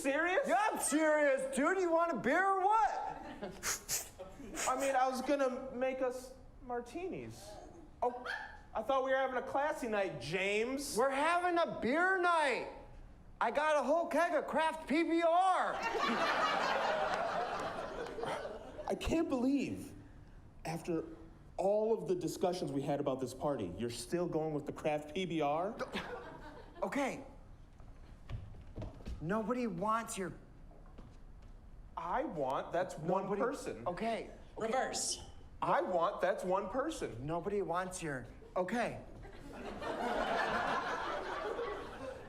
serious? Yeah, I'm serious, dude. You want a beer or what? I mean, I was gonna make us martinis. Oh, I thought we were having a classy night, James. We're having a beer night. I got a whole keg of craft PBR. I can't believe, after all of the discussions we had about this party, you're still going with the craft PBR? Okay. Nobody wants your... I want, that's one person. Okay. Reverse. I want, that's one person. Nobody wants your... Okay.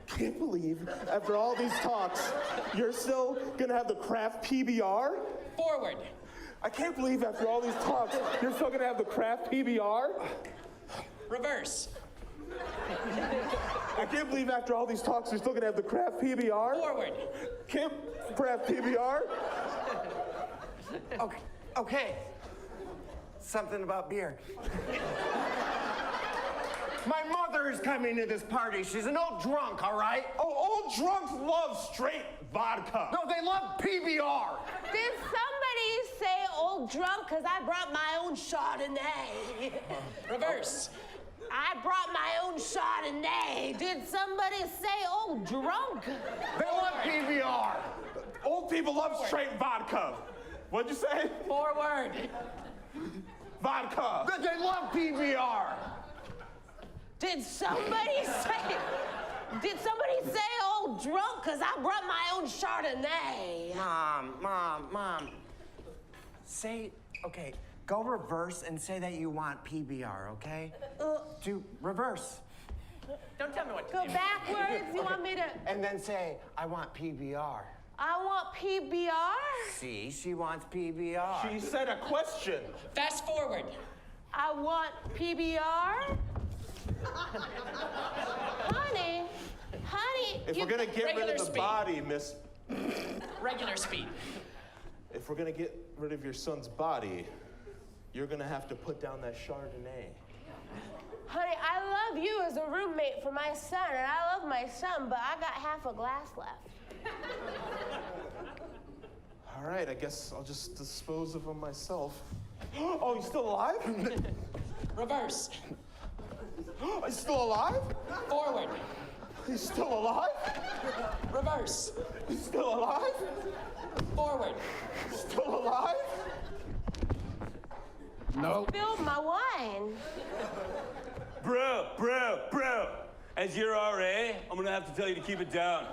Can't believe, after all these talks, you're still gonna have the craft PBR? Forward. I can't believe after all these talks, you're still gonna have the craft PBR? Reverse. I can't believe after all these talks, you're still gonna have the craft PBR? Forward. Can't craft PBR? Okay. Okay. Something about beer. My mother is coming to this party. She's an old drunk, all right? Oh, old drunks love straight vodka. No, they love PBR. Did somebody say old drunk? Because I brought my own Chardonnay. Reverse. I brought my own Chardonnay. Did somebody say old drunk? They love PBR. Old people love straight vodka. What'd you say? Forward. Vodka. They love PBR. Did somebody say old drunk? Because I brought my own Chardonnay. Mom. Say, okay, go reverse and say that you want PBR, okay? Do reverse. Don't tell me what to Go do. backwards? You want me to... And then say, I want PBR. I want PBR? See, she wants PBR. She said a question. Fast forward. I want PBR? Honey, If we're gonna get rid regular of the speed. body, miss, Regular speed. if we're gonna get rid of your son's body, you're gonna have to put down that Chardonnay. honey, I love you as a roommate for my son, and I love my son, but I got half a glass left. All right, I guess I'll just dispose of him myself. Oh, he's still alive? Reverse. He's still alive? Forward. He's still alive? Reverse. He's still alive? Forward. Still alive? No. Spilled my wine. Bro. As your RA, I'm gonna have to tell you to keep it down.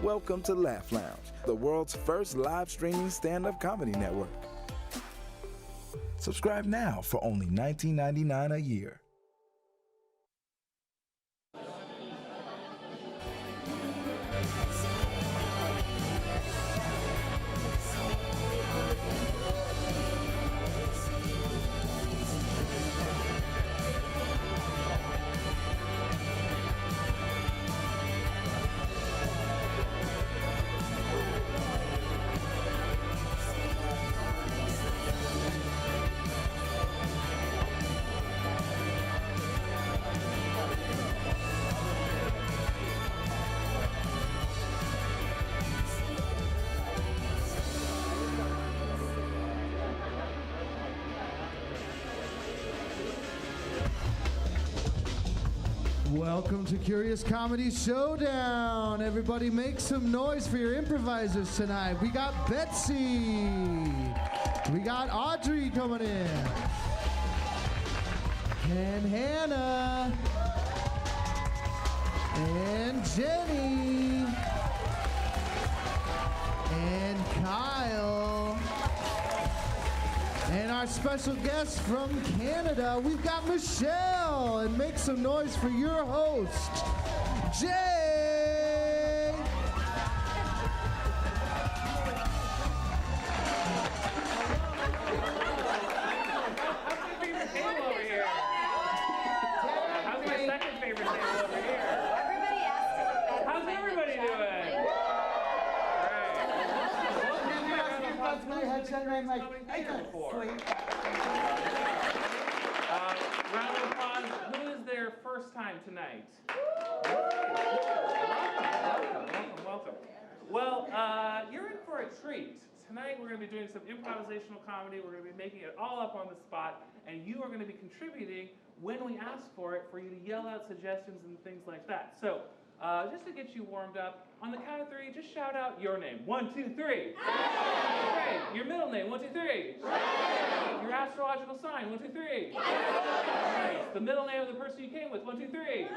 Welcome to Laugh Lounge, the world's first live streaming stand-up comedy network. Subscribe now for only $19.99 a year. Welcome to Curious Comedy Showdown. Everybody make some noise for your improvisers tonight. We got Betsy. We got Audrey coming in. And Hanna. And Jenny. And Kyle. And our special guest from Canada, we've got Michelle. And make some noise for your host, Jay. How's my second favorite table over here? Everybody asked if How's everybody doing? I'm sitting there like, I got it. before. Round of applause. Who is their first time tonight? Welcome. Well, you're in for a treat. Tonight we're going to be doing some improvisational comedy. We're going to be making it all up on the spot, and you are going to be contributing when we ask for it, for you to yell out suggestions and things like that. So, just to get you warmed up, on the count of three, just shout out your name. 1, 2, 3. Great. Your middle name. 1, 2, 3. Your astrological sign. 1, 2, 3. Nice. The middle name of the person you came with. 1, 2, 3.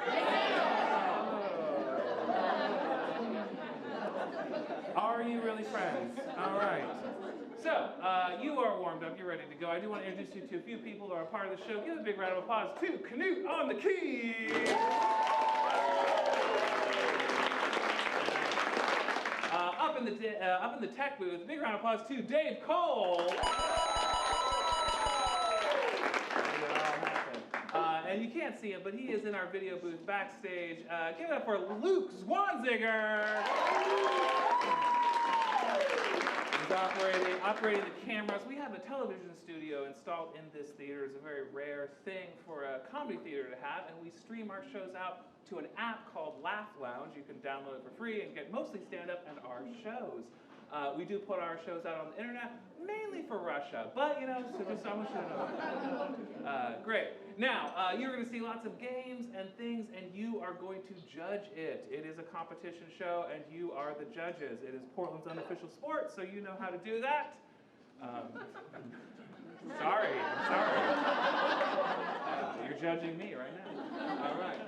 Are you really friends? All right. So, you are warmed up. You're ready to go. I do want to introduce you to a few people who are a part of the show. Give a big round of applause to Canute on the keys. Up in the tech booth, big round of applause to Dave Cole. And you can't see him, but he is in our video booth backstage. Give it up for Luke Zwanziger. He's operating the cameras. We have a television studio installed in this theater. It's a very rare thing for a comedy theater to have, and we stream our shows out to an app called Laugh Lounge. You can download it for free and get mostly stand-up and our shows. We do put our shows out on the internet, mainly for Russia, but so just so much to know. Great. Now, you're going to see lots of games and things, and you are going to judge it. It is a competition show, and you are the judges. It is Portland's unofficial sport, so you know how to do that. Sorry. You're judging me right now. All right.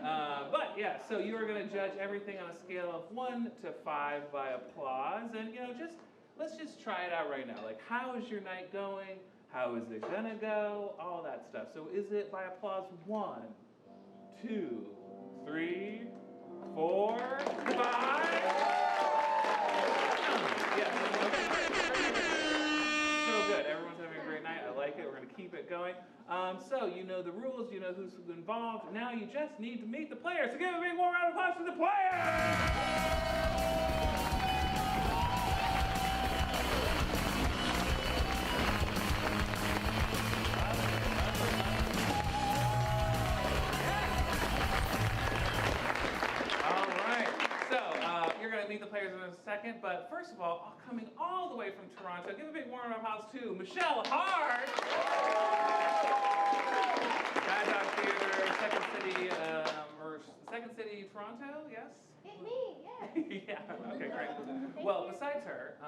But yeah, so you are going to judge everything on a scale of 1 to 5 by applause, and let's just try it out right now. Like, how is your night going? How is it gonna go? All that stuff. So is it by applause 1, 2, 3, 4, 5? Yeah. So good. Everyone's having a great night. I like it. We're gonna keep it going. So you know the rules. You know who's involved. Now you just need to meet the players. So give a big warm round of applause to the players. Meet the players in a second, but first of all, coming all the way from Toronto, give a big warm up applause to Michelle Hart. Bad Dog Theater, Second City, Toronto, yes? Hit me, yeah. Yeah, okay, great. Well, besides her,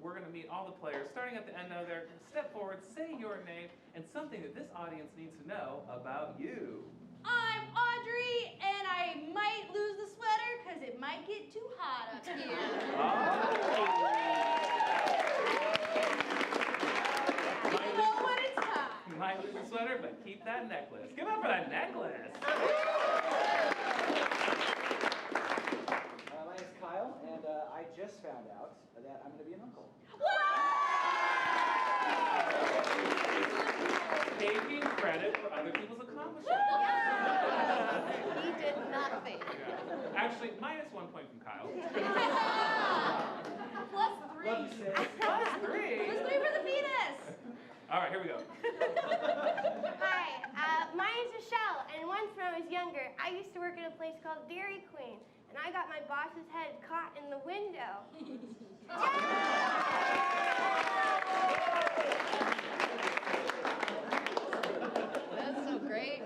we're going to meet all the players, starting at the end of there. Step forward, say your name, and something that this audience needs to know about you. I'm Audrey, and I might lose the sweater because it might get too hot up here. You know when it's time. Might lose the sweater, but keep that necklace. Give up for that necklace. My name's Kyle, and I just found out that I'm going to be an uncle. Taking credit for other people's accomplishments. He did nothing. Yeah. Actually, minus 1 point from Kyle. Plus 3. Plus 3? Plus 3 for the penis. All right, here we go. Hi, my name's Michelle, and once when I was younger, I used to work at a place called Dairy Queen, and I got my boss's head caught in the window. That's so great.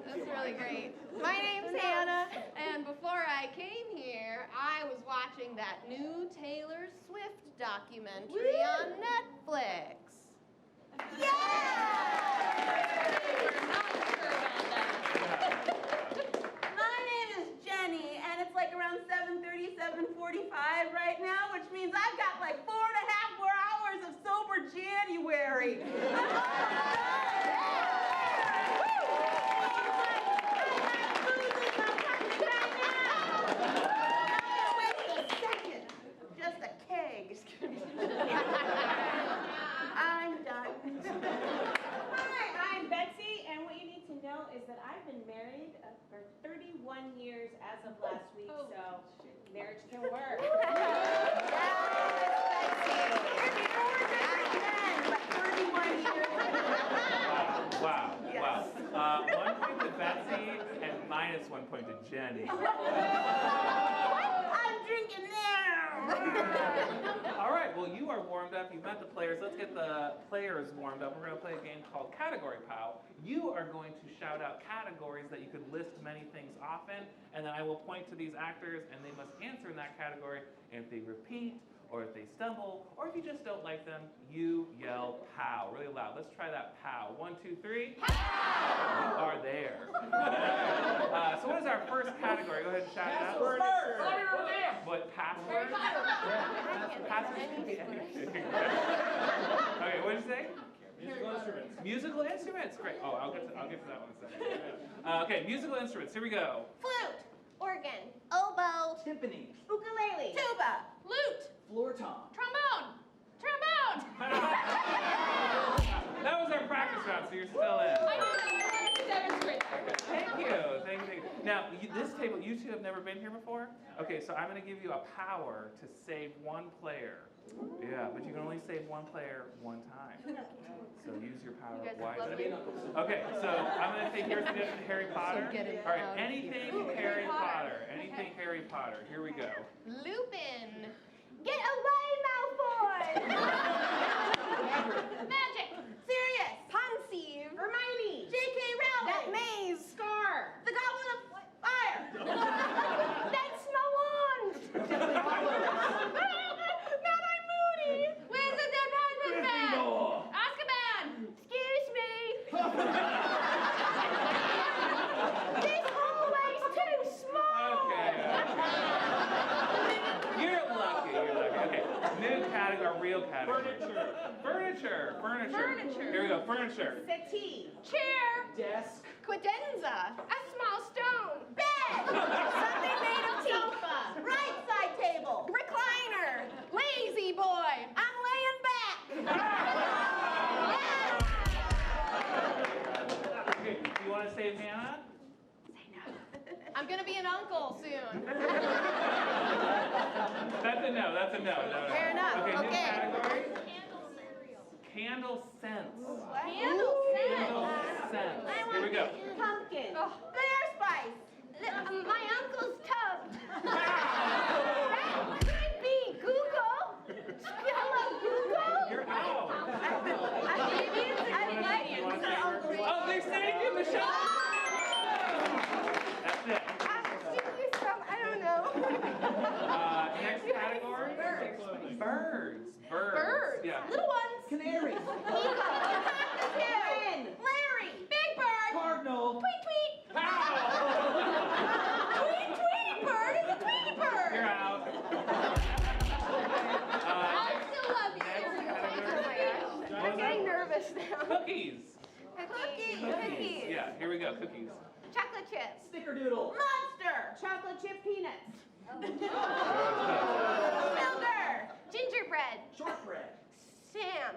That's really great. My name's Hannah, and before I came here, I was watching that new Taylor Swift documentary on Netflix. Yeah! My name is Jenny, and it's like around 7:30, 7:45 right now, which means I've got like 4.5 more hours of sober January. I'm done. Hi, I'm Betsy, and what you need to know is that I've been married for 31 years as of last week, so marriage can work. Jenny. I'm drinking now. All right, well, you are warmed up. You've met the players. Let's get the players warmed up. We're going to play a game called Category Pal. You are going to shout out categories that you could list many things often, and then I will point to these actors, and they must answer in that category. And if they repeat, or if they stumble, or if you just don't like them, you yell pow really loud. Let's try that pow. 1, 2, 3. Pow! You are there. So what is our first category? Go ahead and shout it out. What, password? Passwords can be anything. Okay, what did you say? Musical instruments. Musical instruments, great. Oh, I'll get to that one in a second. Okay, musical instruments, here we go. Flute. Organ. Oboe. Timpani. Ukulele. Tuba. Lute. Floor tom. Trombone. Trombone. That was our practice round, so you're still in. I did demonstrate that. Thank you. Now, this table, you two have never been here before? Okay, so I'm going to give you a power to save one player. Yeah, but you can only save one player one time. So use your power wisely. Okay, so I'm going to say here's the Harry Potter. All right, anything Harry Potter. Anything Harry Potter. Here we go. Lupin. Get away, Malfoy! Magic. Sirius. Conceive. Hermione. J.K. Rowling. That maze. Scar. The Goblet of Fire. That's my wand! Mad Eye Moody. Where's the dead husband man? Azkaban. Excuse me! This hallway's too small! Okay. You're lucky. Okay, new category, real category. Furniture. Here we go, furniture. Settee. Chair. Desk. Credenza. A small stone! Bed. Something made of sofa. Right side table. Recliner. Lazy boy. I'm laying back. Okay, do you want to save Hannah? I'm gonna be an uncle soon. That's a no. Fair enough. Okay, new Okay. category. Candle scents. Candle Scents. Here we go. Pumpkin. Bear spice. My uncle's tub! That could be Google! Hello, Google! You're out. I'm letting You want to say oh, they're saying you, Michelle. That's it. I don't know. Next category. Birds. Yeah. Little ones. Canary. Wren. Larry. Big bird. Cardinal. Tweet tweet. Pow! Tweety bird is a Tweety bird. You're out. I still love you. I'm getting nervous now. Cookies. Cookies. Yeah, here we go. Cookies. Chocolate chips. Snickerdoodle. Monster. Chocolate chip peanuts. Silver. Gingerbread. Shortbread. Sam.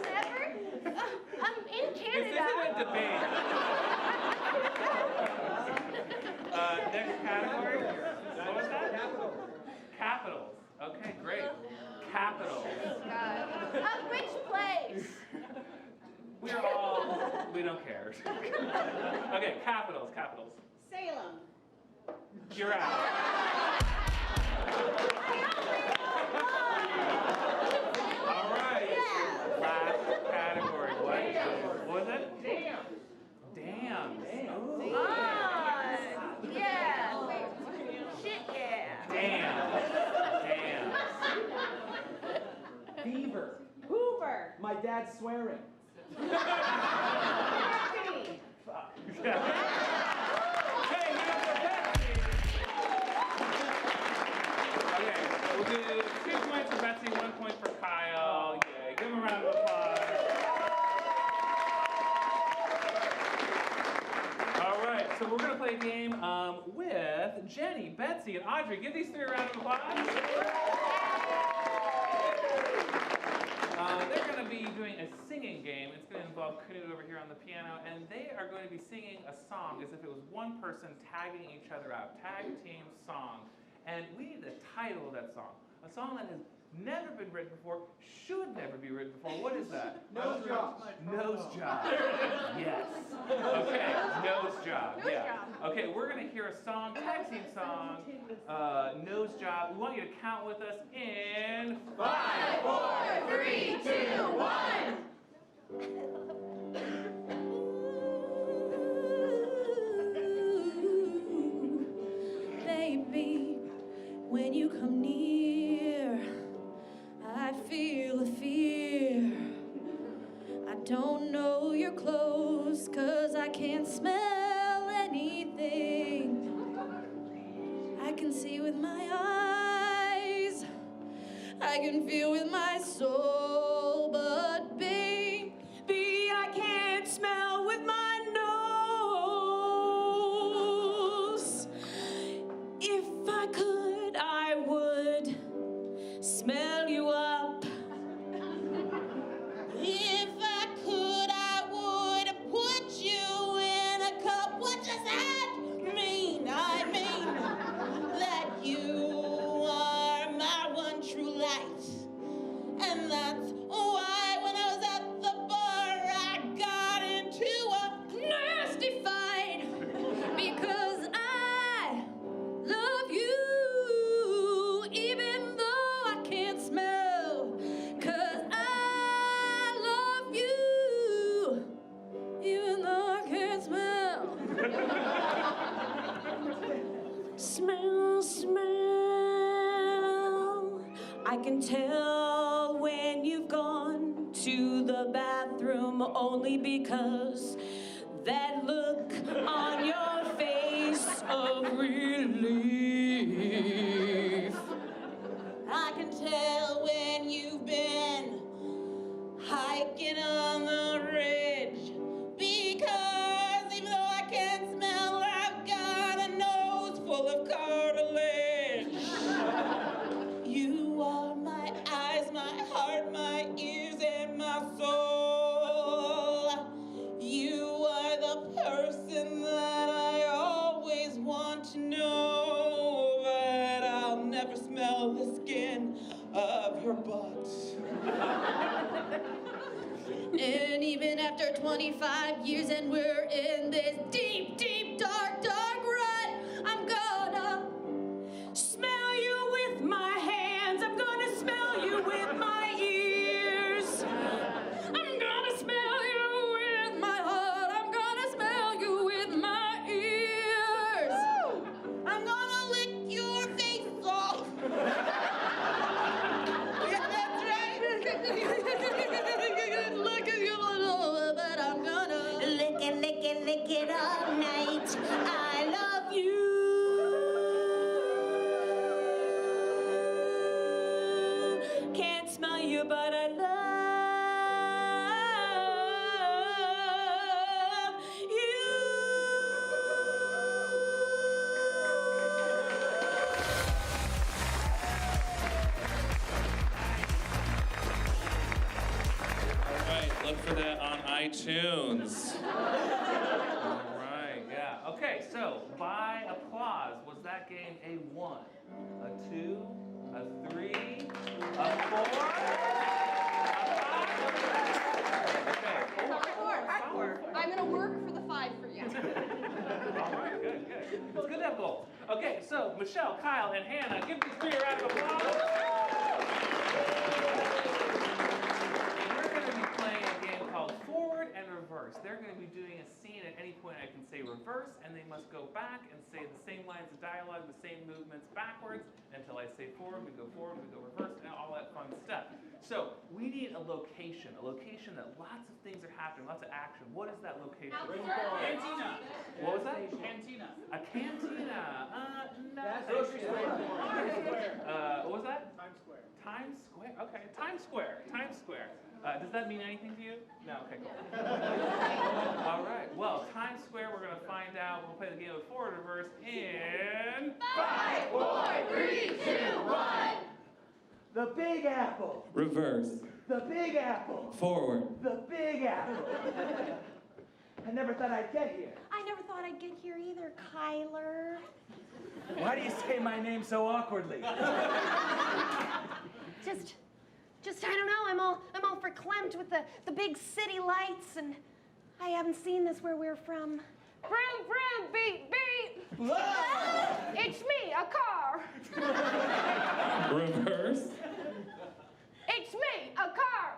Never? I'm in This Canada. isn't a debate. Next category. What was that? Capitals. Okay, great. Capitals. Of which place? We don't care. Okay, capitals. Salem. You're out. All right. Last category. What was it? Dams. Ooh. Yeah. Shit, yeah. Dams. Beaver. Hoover. My dad's swearing. Betsy. Fuck. Hey, you have the Betsy. Okay, we'll do 2 points for Betsy, 1 point for Kyle. Yeah, give him a round of applause. All right, so we're gonna play a game with Jenny, Betsy, and Audrey. Give these 3 a round of applause. They're going to be doing a singing game. It's going to involve Knut over here on the piano, and they are going to be singing a song as if it was one person tagging each other out. Tag team song. And we need the title of that song. A song that has never been written before, should never be written before. What is that? Nose job. Nose job. Yes. Okay, nose job. Yeah. Okay, we're going to hear a song, tag team song, nose job. We want you to count with us in 5, 4, 3, 2, 1. Baby, when you come near, I feel a fear. I don't know you're close, 'cause I can't smell anything. I can see with my eyes, I can feel with my soul, but baby, I can't smell with my nose. If I could, I would smell you up. If I could, I would put you in a cup. What does that mean? I mean that you are my one true light. And that's why when I was at the bar, I got into a nasty fight. Because I love you, even though I can't smell. 'Cause I love you, even though I can't smell. Smell, smell. I can tell when you've gone to the bathroom only because that look on your face of relief. I can tell when you've been hiking on the ridge because even though I can't smell, I've got a nose full of cartilage. You are my eyes, my heart, my ears, and my soul. You are the person that I always want to know, but I'll never smell the skin of your butt. And even after 25 years and we're in this deep, deep, dark, dark rut, I'm gonna smell you with my hands. I'm gonna smell you with my ears. I'm gonna smell you with my heart. I'm gonna smell you with my ears. I'm gonna lick your face off. Yeah, that's right. Look at you, but I'm gonna lick it all night. I love you. Can't smell you, but I love you. All right, look for that on iTunes. All right, yeah. Okay, so by applause, was that game a 1, a 2, a 3, a 4, a 5? Okay, 4. I'm gonna work for the 5 for you. All right, good, good. It's good to have goals. Okay, so Michelle, Kyle, and Hannah, give these 3 a round of applause. We're going to be playing a game called Forward and Reverse. They're going to be doing a scene at any point I can say reverse, and they must go back and say the same lines of dialogue, the same movements backwards until I say forward, we go reverse, and all that fun stuff. So we need a location that lots of things are happening, lots of action. What is that location? Cantina. What was that? Cantina. A cantina. No. That's grocery store. What was that? Times Square. Times Square. Okay, Times Square. Times Square. Does that mean anything to you? No. Okay, cool. All right. Well, Times Square. We're gonna find out. We'll play the game of forward reverse in 5, 4, 3, 2, 1. The Big Apple. reverse, The Big Apple. forward. The Big Apple. I never thought I'd get here. I never thought I'd get here either, Kyler. Why do you say my name so awkwardly? Just I don't know. I'm all verklempt with the big city lights, and I haven't seen this where we're from. Vroom, vroom, beep, beep. It's me, a car. Reverse. It's me, a car.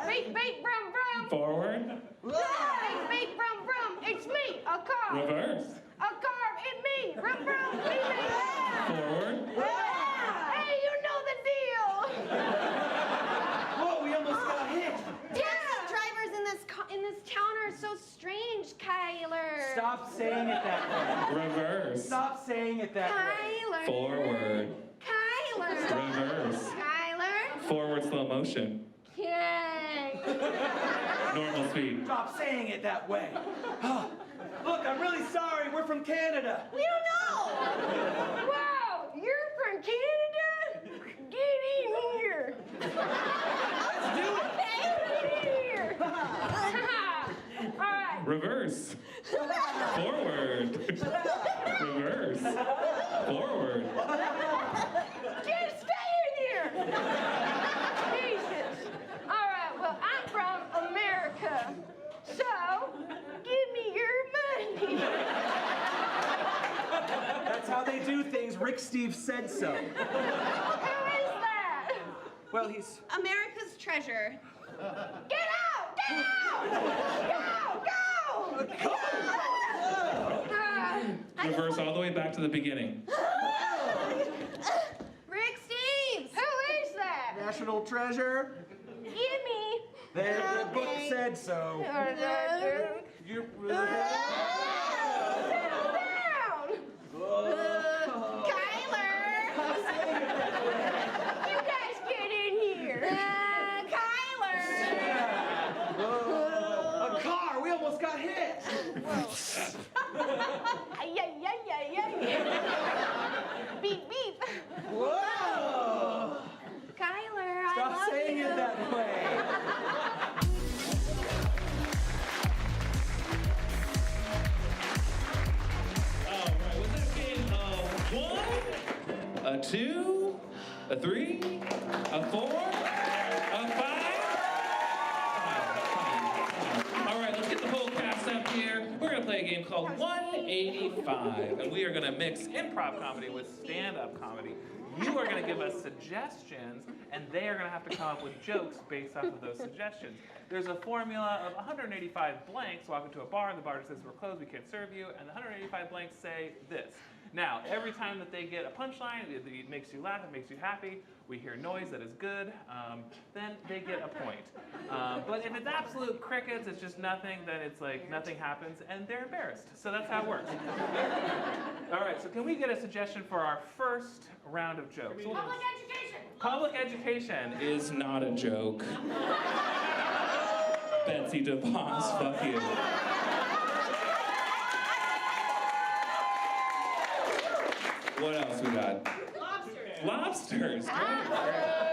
Beep, beep, brum, brum. Forward. Beep, beep, brum, brum. It's me, a car. Reverse. A car, it me. Brum, brum, beep, beep. Forward. Hey, you know the deal. Whoa, we almost got hit. Taxi drivers in this town are so strange, Kyler. Stop saying it that way. Reverse. Stop saying it that way. Kyler. Forward. Kyler. Reverse. Kyler. Forward slow motion. Yay. Normal speed. Stop saying it that way. Look, I'm really sorry. We're from Canada. We don't know. Wow, you're from Canada? Get in here. Let's do it. Get in here. All right. Reverse. Forward. Reverse. Forward. Just stay in here. Jesus. All right, well, I'm from America. So, give me your money. That's how they do things. Rick Steve said so. Who is that? Well, he's... America's treasure. Get out! Get out! Go! Go! Reverse all the way back to the beginning. Rick Steves. Who is that? National treasure. Gimme. The book said so. You... Down. Kyler. You guys get in here. Kyler. A car. We almost got hit. Beep, beep. Whoa. Kyler, I Stop love saying you. it that way. All right, was that game a 1, a 2, a 3, a 4, a 5? All right, let's get the whole cast up here. We're gonna play a game called 185, and we are gonna mix improv comedy with stand-up comedy. You are gonna give us suggestions, and they are gonna have to come up with jokes based off of those suggestions. There's a formula of 185 blanks. Walk into a bar, and the bartender says, "We're closed, we can't serve you," and the 185 blanks say this. Now, every time that they get a punchline, it makes you laugh, it makes you happy, we hear noise that is good, then they get a point. But if it's absolute crickets, it's just nothing, then it's like nothing happens, and they're embarrassed. So that's how it works. All right, so can we get a suggestion for our first round of jokes? Public education. Public education is not a joke. Betsy DeVos, fuck you. What else we got? Lobsters. Lobsters. Great.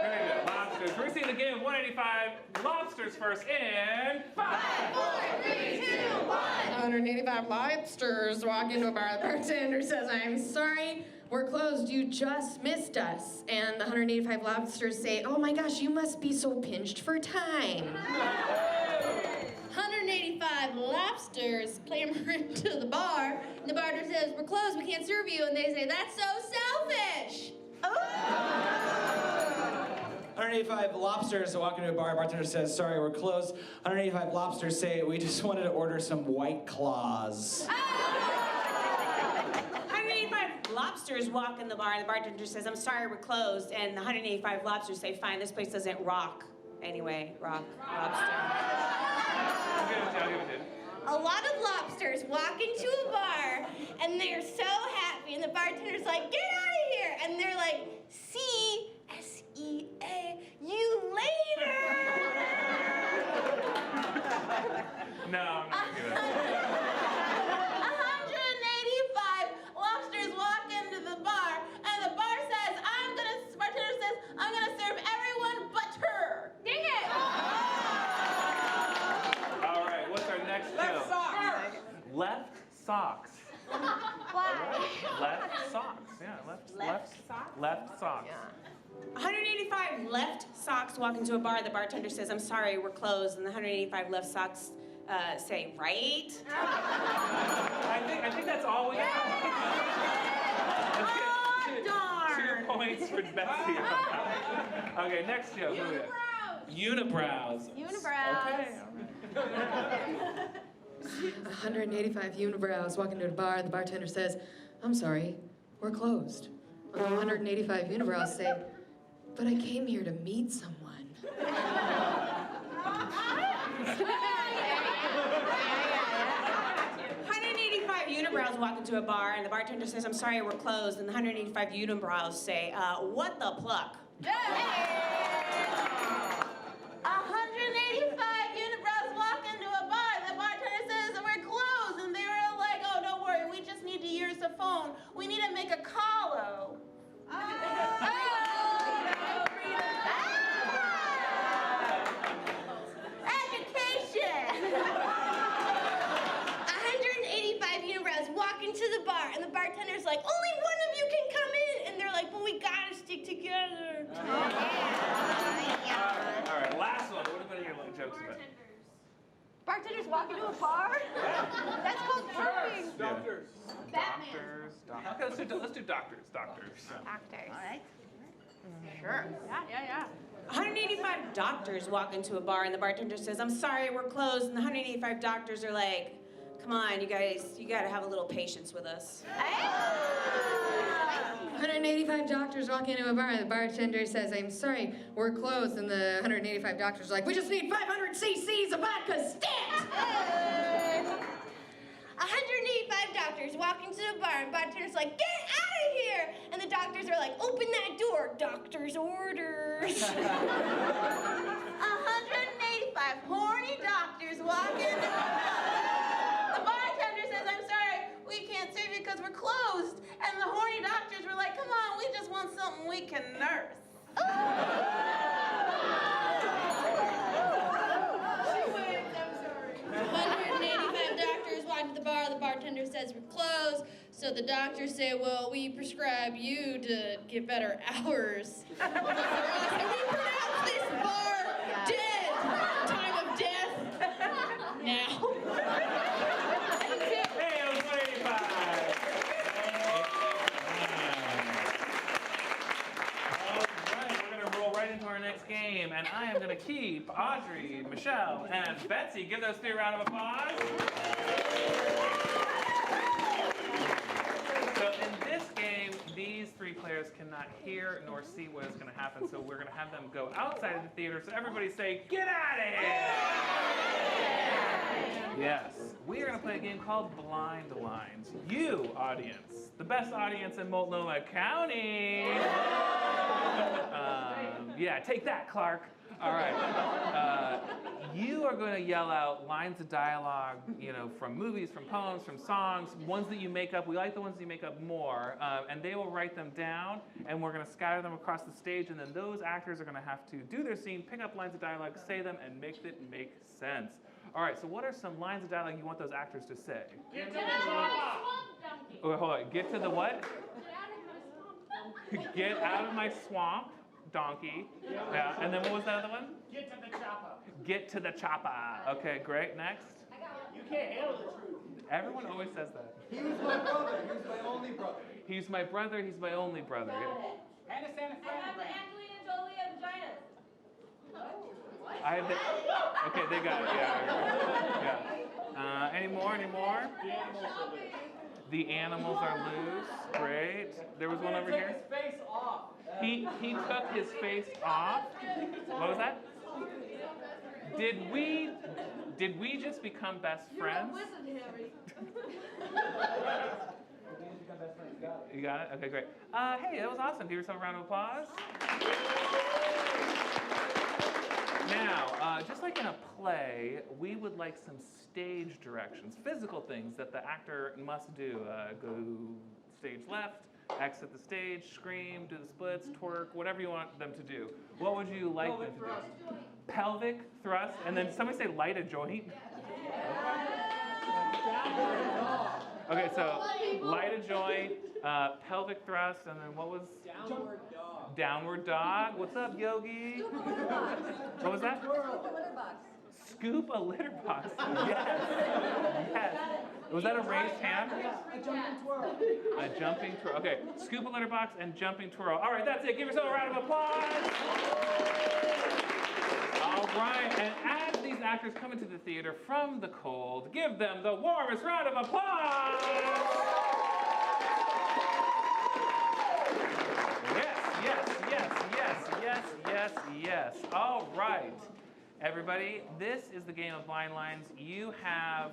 Very good. Lobsters. We're seeing the game of 185. Lobsters first in 5, 4, 3, 2, 1. 185 lobsters walk into a bar. The bartender says, "I'm sorry, we're closed. You just missed us." And the 185 lobsters say, "Oh my gosh, you must be so pinched for time." 185 lobsters clamber into the bar. And the bartender says, "We're closed, we can't serve you." And they say, "That's so selfish." 185 lobsters walk into a bar. Bartender says, "Sorry, we're closed." 185 lobsters say, "We just wanted to order some White Claws." 185 lobsters walk in the bar, and the bartender says, "I'm sorry, we're closed." And the 185 lobsters say, "Fine, this place doesn't rock. Anyway, rock, lobster." A lot of lobsters walk into a bar and they're so happy, and the bartender's like, "Get out of here!" And they're like, "C-S-E-A, you later!" No, I'm not gonna do that. 185 lobsters walk into the bar, and the bartender says, "I'm gonna serve everyone but her." Dang it! All right, what's our next joke? Left socks. Why? Left socks. Yeah, left Left socks. 185 left socks walk into a bar. The bartender says, I'm sorry, we're closed. And the 185 left socks say, right? I think that's all we have. Darn. 2 points for Betsy. Okay, next joke. Unibrows. Unibrows. Okay. 185 unibrows walk into a bar, and the bartender says, I'm sorry, we're closed. And the 185 unibrows say, but I came here to meet someone. 185 unibrows walk into a bar, and the bartender says, I'm sorry, we're closed. And the 185 unibrows say, what the pluck? 185 unibrows walk into a bar. The bartender says we're closed, and they were like, "Oh, don't worry, we just need to use the phone. We need to make a call-o." Education. 185 unibrows walk into the bar, and the bartender's like, only one of you can come in. And they're like, but we gotta stick together. All right, last one. What have been your jokes about? Bartenders walk into a bar? That's called burping. Doctors. Batman. Okay, let's do doctors. Doctors. All right. Sure. Yeah. 185 doctors walk into a bar, and the bartender says, I'm sorry, we're closed. And the 185 doctors are like, come on, you guys, you gotta have a little patience with us. 185 doctors walk into a bar, and the bartender says, I'm sorry, we're closed. And the 185 doctors are like, we just need 500 cc's of vodka stat! 185 doctors walk into the bar, and bartender's like, get out of here! And the doctors are like, open that door, doctor's orders. 185 horny doctors walk into a bar. The bartender says, I'm sorry, we can't serve you because we're closed. And the horny doctors were like, come on, we just want something we can nurse. She wins, I'm sorry. 185 doctors walk to the bar, the bartender says we're closed. So the doctors say, well, we prescribe you to get better hours. And we pronounce this bar dead. Time of death. Now. Hey, it was 185. All right, we're gonna roll right into our next game, and I am gonna keep Audrey, Michelle, and Betsy. Give those 3 a round of applause. So in this game, these 3 players cannot hear nor see what is going to happen, so we're going to have them go outside of the theater. So everybody say, get out of here! Yes, we are going to play a game called Blind Lines. You, audience, the best audience in Multnomah County. Yeah, take that, Clark. All right. You are going to yell out lines of dialogue, you know, from movies, from poems, from songs, ones that you make up. We like the ones that you make up more. And they will write them down, and we're going to scatter them across the stage, and then those actors are going to have to do their scene, pick up lines of dialogue, say them, and make it make sense. All right, so what are some lines of dialogue you want those actors to say? Get to the swamp donkey. Oh, hold on. Get to the what? Get out of my swamp. Donkey. Yeah. And then what was that other one? Get to the chopper. Get to the chopper. Okay, great. Next. You can't handle the truth. Everyone always says that. He was my brother. He was my only brother. He's my brother. He's my only brother. Yeah. Hannah Santa Fe. I have the Angelina Jolie of vaginas. I have the. Okay, they got it. Yeah. Any more? Any more? The animals are loose. Great. There was one over here. His face off. He took his face off. What was that? Did we just become best friends? You got it? Okay, great. Hey, that was awesome. Give yourself a round of applause. Now, just like in a play, we would like some stage directions, physical things that the actor must do. Go stage left, exit the stage, scream, do the splits, twerk, whatever you want them to do. What would you like them to do? Pelvic thrust, and then somebody say light a joint. Okay, so light a joint, pelvic thrust, and then what was? Downward dog. Downward dog. What's up, Yogi? What was that? Scoop a litter box. Yes. Yes. Was that a raised hand? A jumping twirl. A jumping twirl. Okay, scoop a litter box and jumping twirl. All right, that's it. Give yourself a round of applause. All right, and as these actors come into the theater from the cold, give them the warmest round of applause. Yes. All right. Everybody, this is the game of blind lines. You have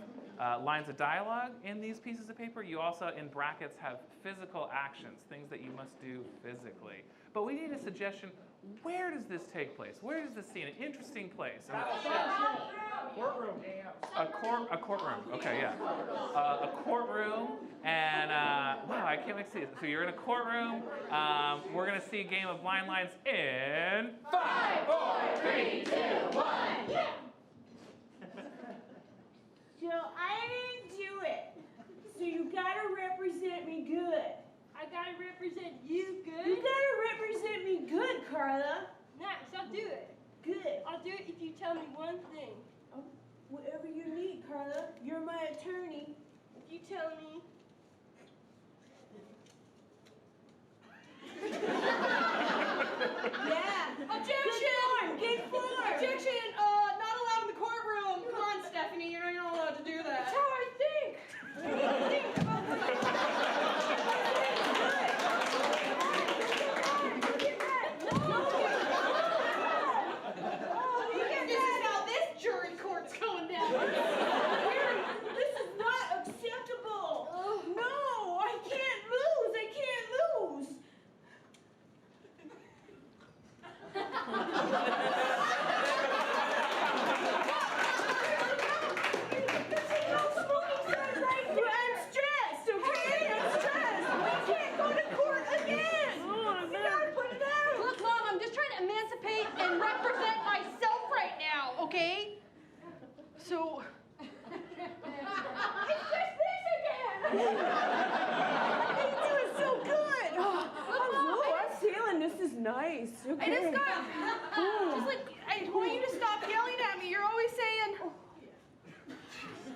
lines of dialogue in these pieces of paper. You also, in brackets, have physical actions, things that you must do physically. But we need a suggestion. Where does this take place? Where is this scene? An interesting place. Courtroom. A courtroom. Okay, yeah. A courtroom, and wow, I can't wait to see it. So you're in a courtroom. We're gonna see a game of blind lines in 5, 4, 3, 2, 1. Yeah. So I didn't do it. So you gotta represent me good. I gotta represent you good. You gotta represent me good, Carla. Nice, I'll do it. Good. I'll do it if you tell me one thing. Oh, whatever you need, Carla. You're my attorney. If you tell me. Yeah. Objection! Get forward. Objection! Not allowed in the courtroom. Come on, Stephanie, you're not allowed to do that. That's how I think. This is how this jury court's going down. This is not acceptable. No, I can't lose. I can't lose. I'm stressed, okay? I'm stressed. We can't go to court again. We gotta put it out. Look, Mom, I'm just trying to emancipate and represent myself right now, okay? So... It's just this again. You do it so good. I'm feeling this is nice. Okay. I just got... Just like, I want you to stop yelling at me. You're always saying...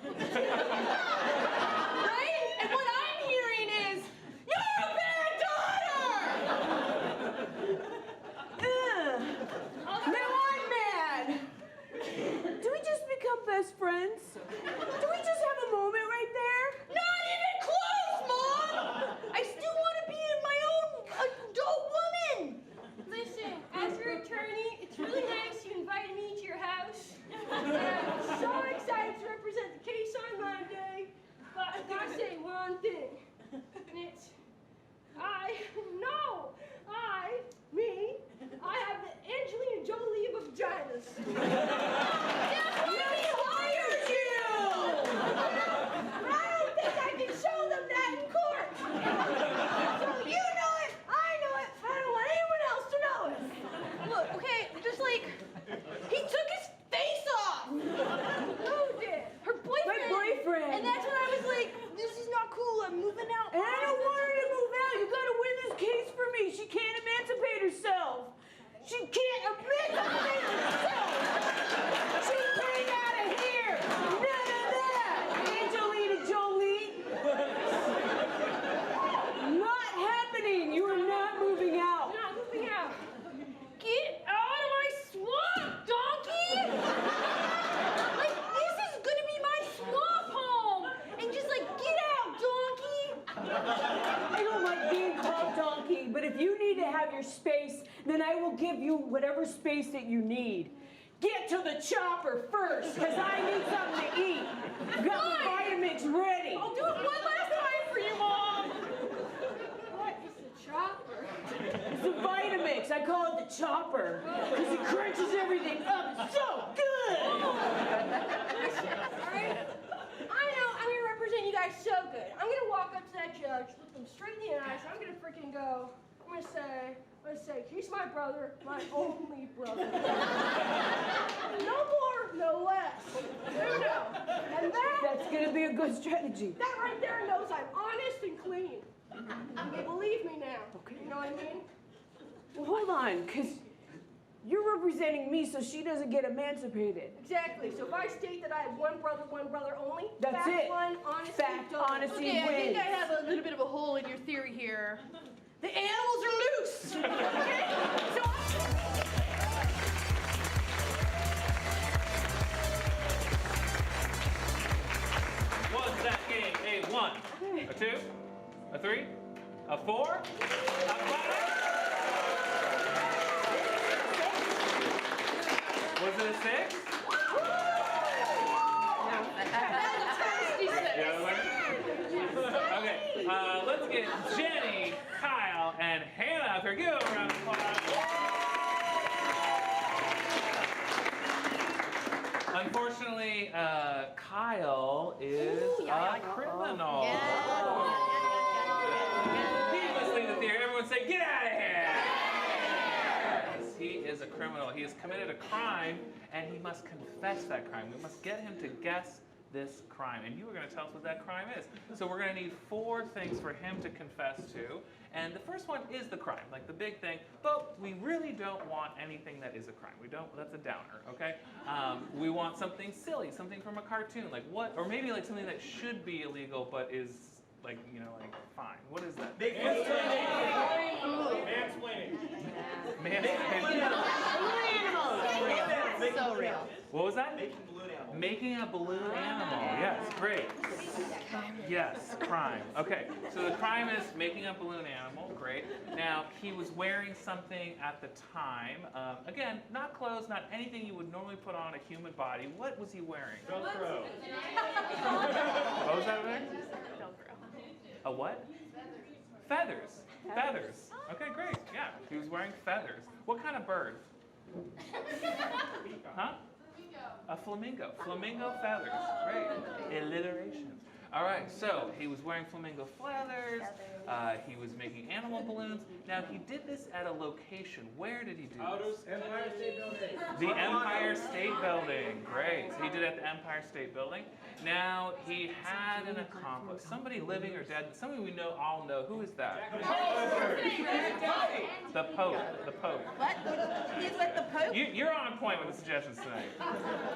Right? And what I'm hearing is, you're a bad daughter! Now I'm mad. Do we just become best friends? Do we just have a moment right there? Not even close, Mom! I still want to be my own adult woman! Listen, as your attorney, it's really nice you invited me to your house. And I'm so excited to represent the case on Monday. But I gotta say one thing. And it's, I have the Angelina Jolie of vaginas. That's why we hired you! I don't think I can show them that in court. So you know it, I know it, I don't want anyone else to know it. Look, okay, just like, he took his face off! Who did? Her boyfriend! My boyfriend. And that's when I was like, this is not cool, I'm moving out. And I don't want her to move out. You gotta win this case for me. She can't emancipate herself. She can't emancipate herself. She's getting out of here. None of that. Angelina Jolie. Not happening. You are not moving out. I'm not moving out. Get out of my swamp, donkey! Like, this is gonna be my swamp home! And just like, get out, donkey! I don't like being called donkey, but if you need to have your space, then I will give you whatever space that you need. Get to the chopper first, because I need something to eat. Got my Vitamix ready. I'll do it one last time for you, Mom! What is the chopper? It's a Vitamix. I call it the chopper, because it crunches everything up. It's so good. Listen, alright? I know I'm gonna represent you guys so good. I'm gonna walk up to that judge, look them straight in the eyes, and I'm gonna freaking go, I'm gonna say, he's my brother, my only brother. No more no less. No. And That's gonna be a good strategy. that right there knows I'm honest and clean. You believe me now. Okay. You know what I mean? Well, hold on, because you're representing me so she doesn't get emancipated. Exactly. So if I state that I have one brother only, That's fact it. one, honesty Fact, done. honesty Okay, I think wins. I have a little bit of a hole in your theory here. The animals are loose. Okay? So Was that game a 1, a 2, a 3, a 4, a 5? Was it a 6? The other one? Okay, let's get Jenny, Kyle, and Hannah up here. Give them a round of applause. Unfortunately, Kyle is a criminal. He must leave the theater. Everyone say, get out of here! Yes, he is a criminal. He has committed a crime, and he must confess that crime. We must get him to guess this crime. And you are going to tell us what that crime is. So we're going to need 4 things for him to confess to. And the first one is the crime, like the big thing. But we really don't want anything that is a crime. We don't, that's a downer, okay? We want something silly, something from a cartoon, like what, or maybe like something that should be illegal but is like, you know, like fine. What is that? Mansplaining. Mansplaining. so real. What was that? Making balloon animal. Making a balloon animal. Yes, great. Yes, crime. Okay, so the crime is making a balloon animal. Great. Now, he was wearing something at the time. Again, not clothes, not anything you would normally put on a human body. What was he wearing? Velcro. What was that over there? A what? Feathers. Feathers. Okay, great. Yeah, he was wearing feathers. What kind of bird? Huh? A flamingo. Flamingo feathers. Great. Alliteration. All right, so he was wearing flamingo feathers. He was making animal balloons. Now, he did this at a location. Where did he do this? Empire State Building. The Empire State Building. Great. So he did it at the Empire State Building. Now, he had an accomplice. Somebody living or dead. Somebody we know, all know. Who is that? The Pope. The Pope. What? He's with the Pope? You're on point with the suggestions tonight.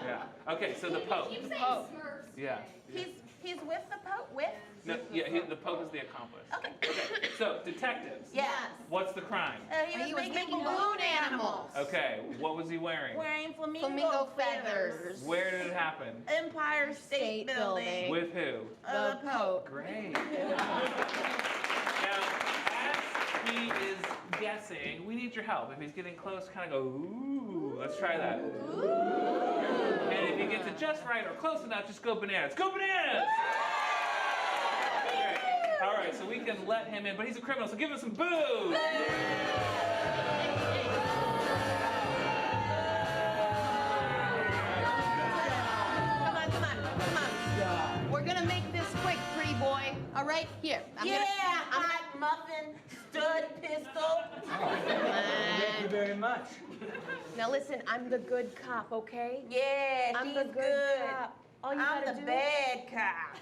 Yeah. Okay, so the Pope. Pope. Yeah. He's with the Pope? With? No, yeah, the Pope is the accomplice. Okay. So, detectives. Yes. What's the crime? He was making balloon animals. Okay, what was he wearing? Wearing flamingo feathers. Where did it happen? Empire State Building. With who? The Pope. Great. Now, as he is guessing, we need your help. If he's getting close, kind of go, ooh. Let's try that. Ooh. And if he gets it just right or close enough, just go bananas. Go bananas! Great. All right, so we can let him in, but he's a criminal, so give him some boos. Come on. We're gonna make this quick, pretty boy. All right, here. Hot muffin, stud pistol. Thank you very much. Now listen, I'm the good cop, okay? Yeah, I'm she's the good cop. All you I'm gotta the do bad cop.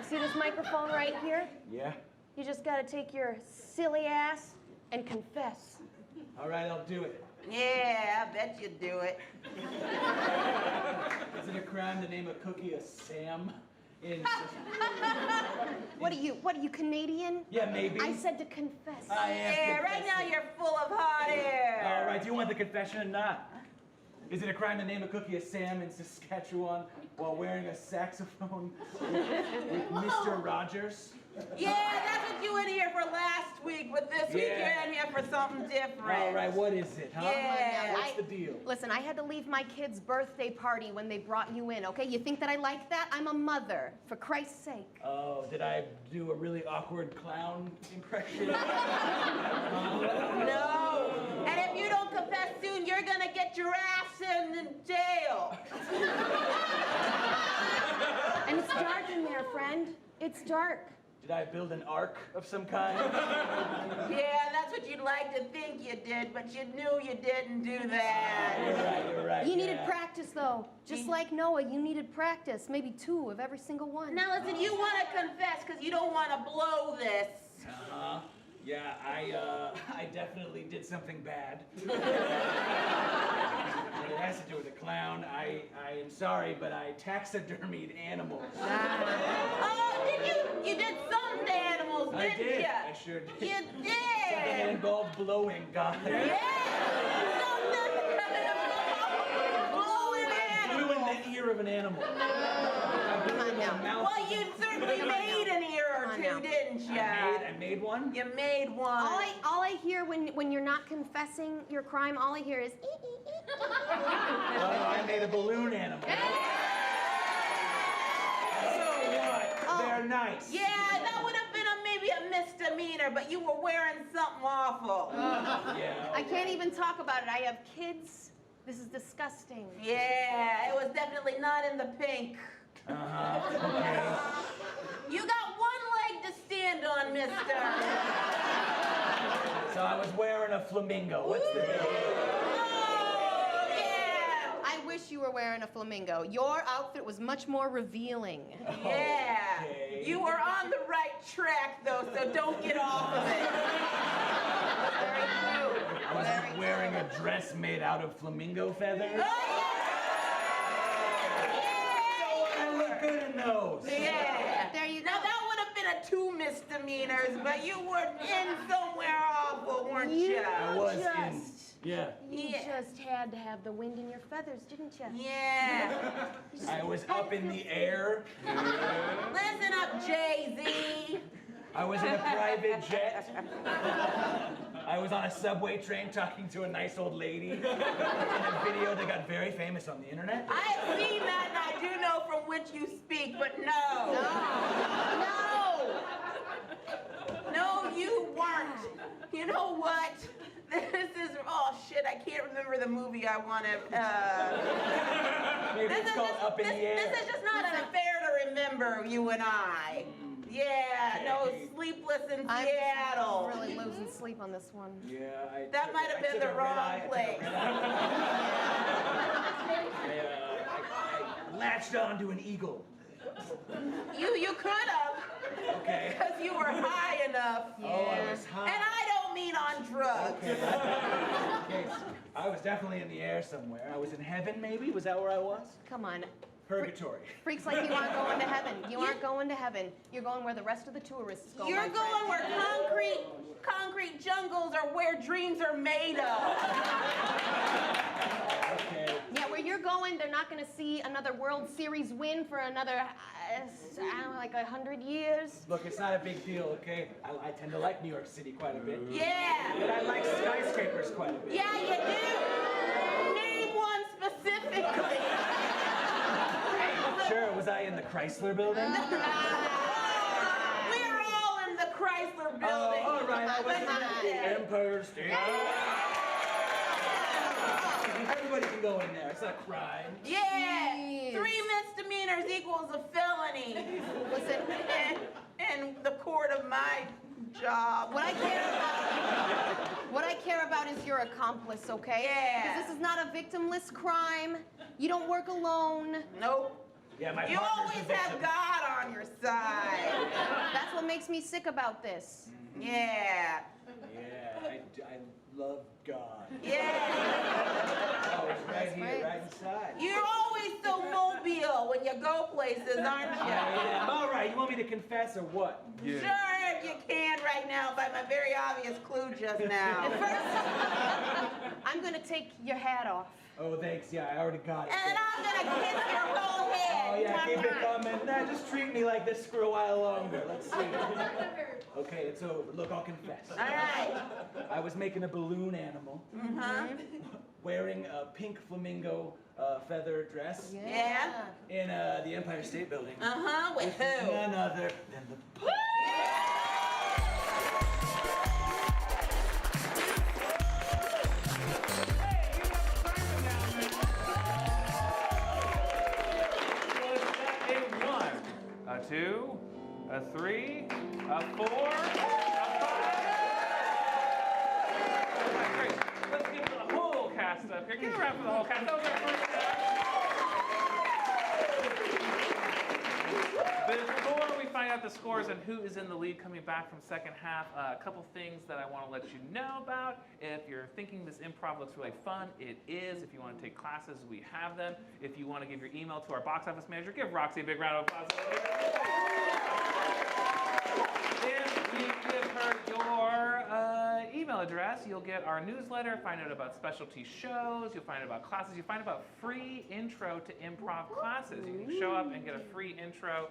See this microphone right here? Yeah. You just gotta take your silly ass and confess. All right, I'll do it. Yeah, I bet you'd do it. Is it a crime to name a cookie a Sam? What are you, Canadian? Yeah, maybe. I said to confess. I am Yeah, right now you're full of hot air. All right, do you want the confession or not? Is it a crime to name a cookie a Sam in Saskatchewan while wearing a saxophone with Mr. Rogers? Yeah, that's what you were in here for last week, but this week you're in here for something different. All right, what is it, huh? Yeah. What's the deal? Listen, I had to leave my kid's birthday party when they brought you in, okay? You think that I like that? I'm a mother, for Christ's sake. Oh, did I do a really awkward clown impression? No. And if you don't confess soon, you're gonna get your ass in jail. And it's dark in there, friend. It's dark. Did I build an ark of some kind? Yeah, that's what you'd like to think you did, but you knew you didn't do that. You're right. You needed practice, though. Just like Noah, you needed practice. Maybe 2 of every single one. Now listen, you want to confess because you don't want to blow this. Uh-huh. Yeah, I definitely did something bad. It has to do with a clown. I am sorry, but I taxidermied animals. Oh, did you? You did some animals, didn't you? I sure did. You Something did. that involved blowing, God. Yeah. Blowing animals. Blew in the ear of an animal. Well, you certainly made an ear or two, didn't you? I made one? You made one. All I hear when you're not confessing your crime, all I hear is I made a balloon animal. So what? They're nice. Yeah, that would have been maybe a misdemeanor, but you were wearing something awful. Yeah. I can't even talk about it. I have kids. This is disgusting. Yeah, it was definitely not in the pink. Okay. You got one leg to stand on, mister. So I was wearing a flamingo. What's the deal? Oh, yeah. I wish you were wearing a flamingo. Your outfit was much more revealing. Yeah. Okay. You were on the right track, though, so don't get off of it. Very true. I was wearing a dress made out of flamingo feathers. Oh, I look good in those. yeah. There you go. Now, that would have been a 2 misdemeanors, but you were in somewhere awful, weren't you? I was in. Yeah. You just had to have the wind in your feathers, didn't you? Yeah. I was up in the air. Listen up, Jay-Z. I was in a private jet. I was on a subway train talking to a nice old lady in a video that got very famous on the internet. I have seen that, and I do know from which you speak, but no. No, you weren't. You know what? This is, oh shit, I can't remember the movie I want to, Maybe it's called Up in the Air. This is just not fair to remember, you and I. Yeah, no, Sleepless in Seattle. I'm really losing sleep on this one. Yeah, That might have been the wrong place. I latched onto an eagle. You could have. Okay. Because you were high enough. Oh, I was high. And I don't mean on drugs. Okay, I was definitely in the air somewhere. I was in heaven, maybe? Was that where I was? Come on. Purgatory. Freaks like you aren't going to heaven. You aren't going to heaven. You're going where the rest of the tourists go. You're going where concrete jungles are where dreams are made of. Okay. Yeah, where you're going, they're not going to see another World Series win for another, I don't know, like 100 years. Look, it's not a big deal, okay? I tend to like New York City quite a bit. Yeah. But I like skyscrapers quite a bit. Yeah, you do. Name one specifically. Sure, was I in the Chrysler building? We're all in the Chrysler building. Oh, all right, I was in the Empire State. Everybody can go in there, it's not a crime. Yeah, 3 misdemeanors equals a felony. Listen, in the court of my job. what I care about is your accomplice, okay? Yeah. Because this is not a victimless crime. You don't work alone. Nope. Yeah, my You partner's always the have victim. God on your side. That's what makes me sick about this. Yeah. Yeah, I love God. Yeah. Oh, it's right here, right. right inside. You're always so mobile when you go places, aren't you? Yeah, all right, you want me to confess or what? Sure, if you can right now by my very obvious clue just now. And first, I'm going to take your hat off. Oh, thanks, yeah, I already got it. And then I'm gonna kiss your whole head. Oh, yeah, keep it coming. Nah, just treat me like this for a while longer. Let's see. Okay, it's over. Look, I'll confess. All right. I was making a balloon animal. Mm-hmm. Wearing a pink flamingo feather dress. Yeah. In the Empire State Building. Uh-huh, with who? None other than the... A 2, a 3, a 4, a 5. Great. Let's give the whole cast up here. Give a round for the whole cast. That was our first act. Before we find out the scores and who is in the lead coming back from second half, a couple things that I want to let you know about. If you're thinking this improv looks really fun, it is. If you want to take classes, we have them. If you want to give your email to our box office manager, give Roxy a big round of applause. If you give her your email address, you'll get our newsletter, find out about specialty shows, you'll find out about classes, you'll find out free intro to improv classes. You can show up and get a free intro,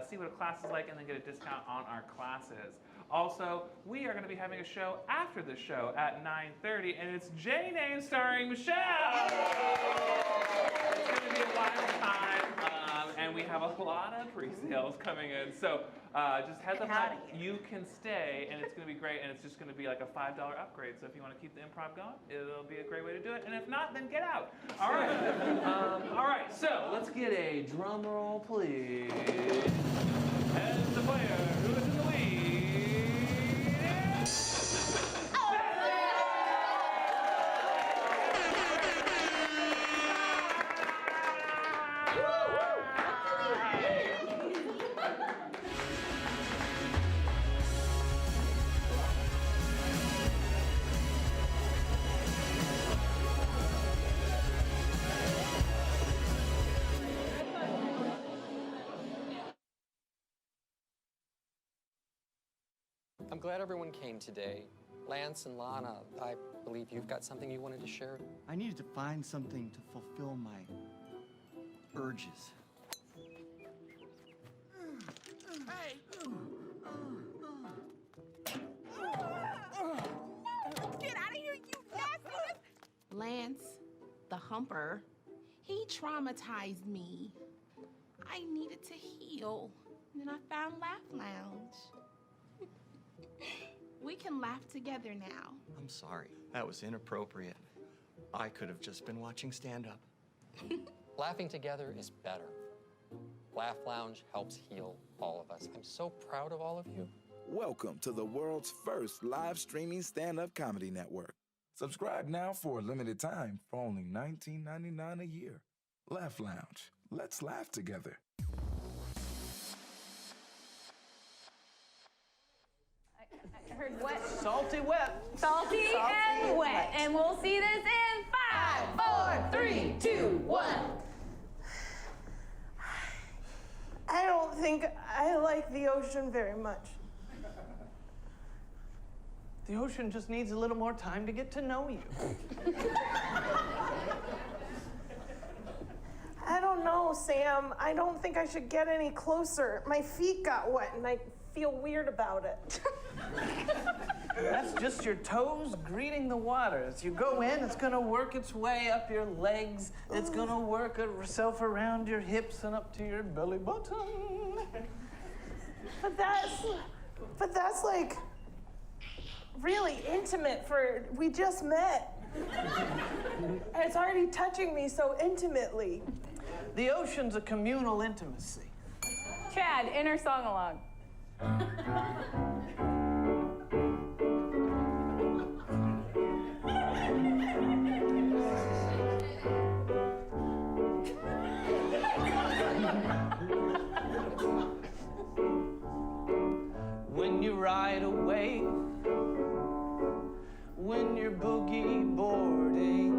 see what a class is like, and then get a discount on our classes. Also, we are going to be having a show after the show at 9:30, and it's J-Name starring Michelle. It's going to be a wild time, and we have a lot of pre-sales coming in. So just heads up that you can stay, and it's going to be great, and it's just going to be like a $5 upgrade. So if you want to keep the improv going, it'll be a great way to do it. And if not, then get out. All right. All right. So let's get a drum roll, please. And the player who is in the lead. I'm glad everyone came today. Lance and Lana, I believe you've got something you wanted to share. I needed to find something to fulfill my urges. Hey! Get out of here, you nasty! Lance, the humper, he traumatized me. I needed to heal. And then I found Laugh Lounge. We can laugh together now. I'm sorry. That was inappropriate. I could have just been watching stand-up. Laughing together is better. Laugh Lounge helps heal all of us. I'm so proud of all of you. Welcome to the world's first live streaming stand-up comedy network. Subscribe now for a limited time for only $19.99 a year. Laugh Lounge. Let's laugh together. I heard wet. Salty wet. Salty and wet. And we'll see this in 5, 4, 3, 2, 1. I don't think I like the ocean very much. The ocean just needs a little more time to get to know you. I don't know, Sam. I don't think I should get any closer. My feet got wet and I feel weird about it. That's just your toes greeting the water. As you go in, it's gonna work its way up your legs. It's gonna work itself around your hips and up to your belly button. But that's like really intimate for, we just met. And it's already touching me so intimately. The ocean's a communal intimacy. Chad, inner song along. When you ride a wave, when you're boogie boarding,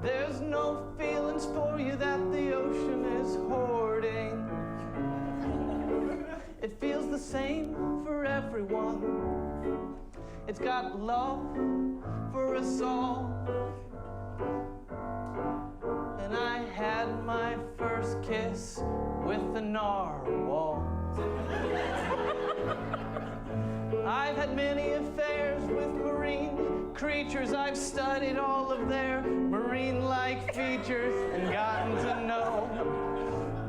there's no feelings for you that the ocean is hoarding. It feels the same for everyone. It's got love for us all. And I had my first kiss with the narwhal. I've had many affairs with marine creatures. I've studied all of their marine-like features and gotten to know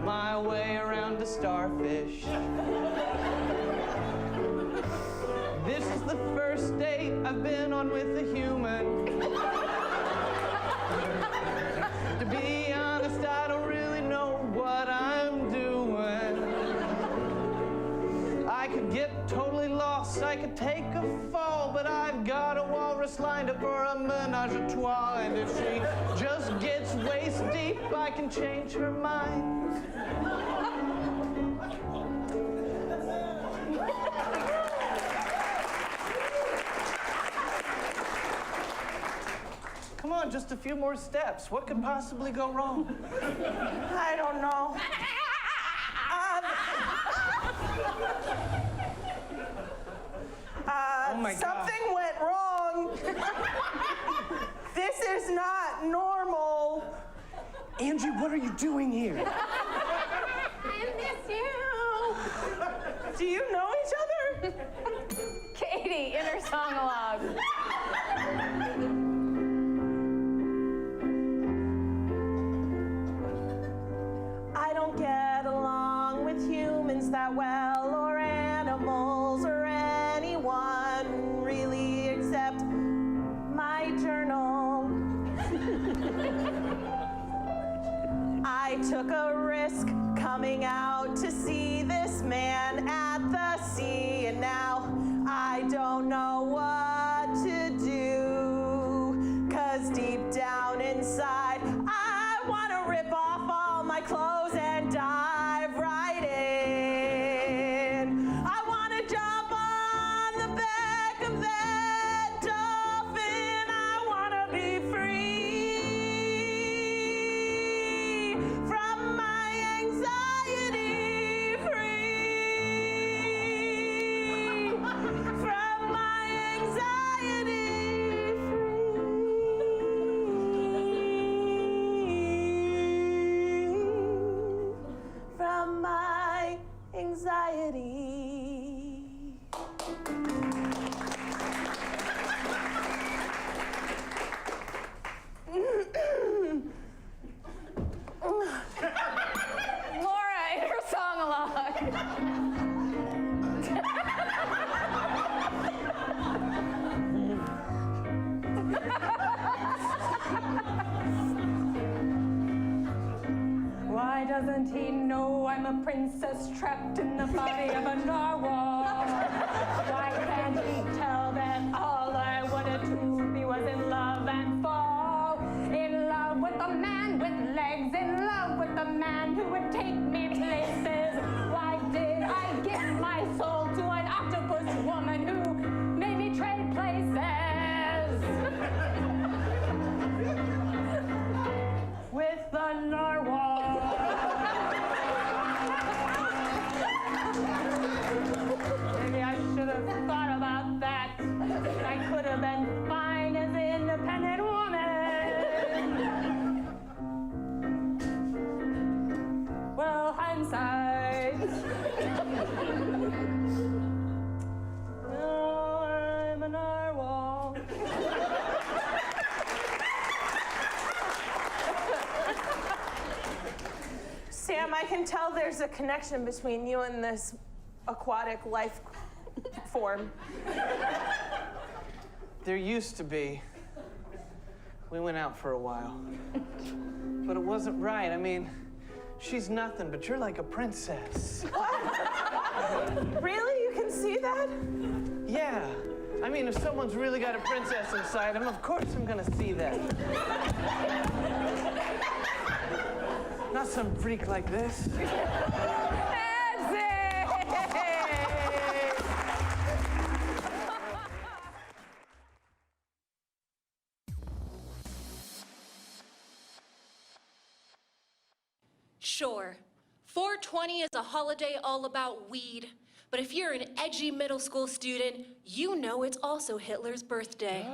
my way around a starfish. This is the first date I've been on with a human. To be honest, I don't really know what I'm doing. get totally lost. I could take a fall, but I've got a walrus lined up for a menage a trois. And if she just gets waist deep, I can change her mind. Come on, just a few more steps. What could possibly go wrong? I don't know. Oh my God. Something went wrong. This is not normal. Angie, what are you doing here? I miss you. Do you know each other? Katie, inner song-along. I don't get along with humans that well, or animals, or anyone really, except my journal. I took a risk coming out to see this man at the sea, and now I don't know what to do, 'cause deep down inside I want to rip off all my clothes and dive right in. I want to jump on the back of that dolphin. I want to be free from my anxiety, free from my anxiety, from my anxiety. Laura, inner song-along. Why doesn't he know I'm a princess trapped in the body of a narwhal? Why can't he tell that all I wanted to be was in love and fall? In love with a man with legs, in love with a man who would take me places. Why did I give my soul to an octopus woman who made me trade places? With the narwhal. Maybe I should have thought about that. I could have been fine as an independent woman. Well, hindsight. Now I'm a narwhal. Sam, I can tell there's a connection between you and this aquatic life form. There used to be. We went out for a while. But it wasn't right. I mean, she's nothing, but you're like a princess. Really? You can see that? Yeah. I mean, if someone's really got a princess inside them, of course I'm gonna see that. Not some freak like this. Sure, 420 is a holiday all about weed, but if you're an edgy middle school student, you know it's also Hitler's birthday.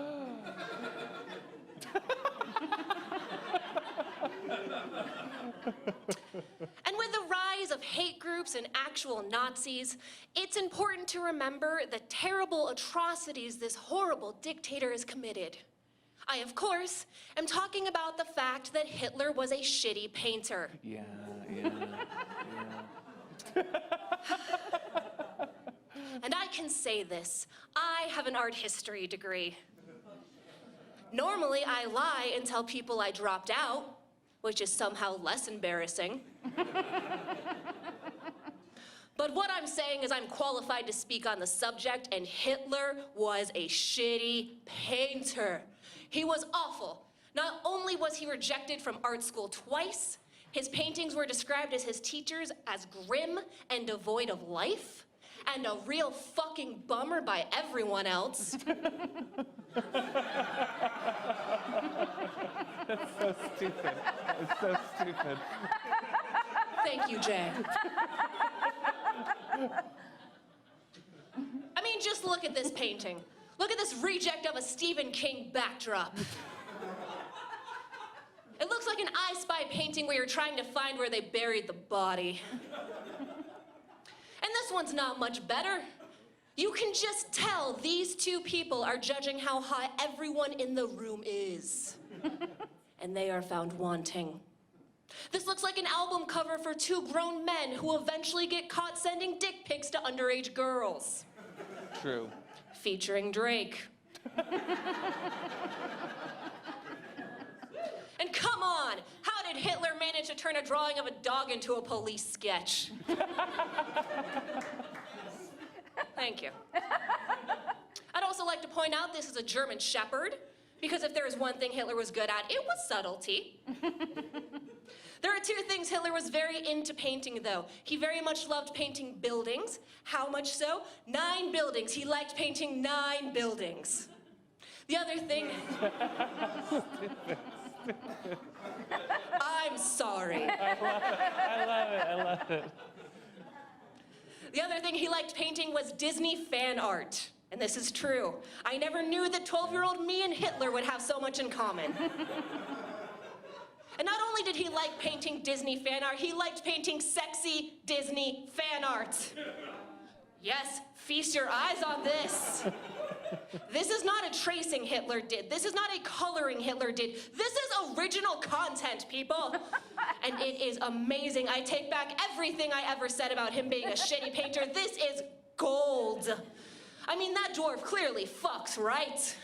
And with the rise of hate groups and actual Nazis, it's important to remember the terrible atrocities this horrible dictator has committed. I, of course, am talking about the fact that Hitler was a shitty painter. Yeah. And I can say this, I have an art history degree. Normally, I lie and tell people I dropped out, which is somehow less embarrassing. But what I'm saying is I'm qualified to speak on the subject, and Hitler was a shitty painter. He was awful. Not only was he rejected from art school twice, his paintings were described as his teachers as grim and devoid of life, and a real fucking bummer by everyone else. That's so stupid. It's so stupid. Thank you, Jay. I mean, just look at this painting. Look at this reject of a Stephen King backdrop. It looks like an I Spy painting where you're trying to find where they buried the body. And this one's not much better. You can just tell these two people are judging how hot everyone in the room is. And they are found wanting. This looks like an album cover for two grown men who eventually get caught sending dick pics to underage girls. True. Featuring Drake. And come on, how did Hitler manage to turn a drawing of a dog into a police sketch? Thank you. I'd also like to point out this is a German Shepherd, because if there was one thing Hitler was good at, it was subtlety. There are two things Hitler was very into painting, though. He very much loved painting buildings. How much so? 9 buildings. He liked painting 9 buildings. The other thing... I'm sorry. I love it. The other thing he liked painting was Disney fan art. And this is true. I never knew that 12-year-old me and Hitler would have so much in common. And not only did he like painting Disney fan art, he liked painting sexy Disney fan art. Yes, feast your eyes on this. This is not a tracing Hitler did. This is not a coloring Hitler did. This is original content, people. And it is amazing. I take back everything I ever said about him being a shitty painter. This is gold. I mean, that dwarf clearly fucks, right?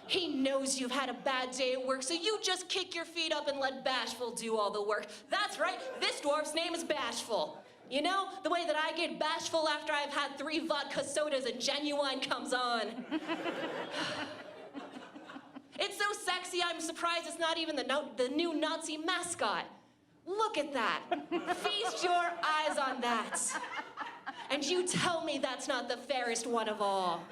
He knows you've had a bad day at work, so you just kick your feet up and let Bashful do all the work. That's right, this dwarf's name is Bashful. You know, the way that I get bashful after I've had 3 vodka sodas and Genuine comes on. It's so sexy, I'm surprised it's not even the new Nazi mascot. Look at that. Feast your eyes on that. And you tell me that's not the fairest one of all.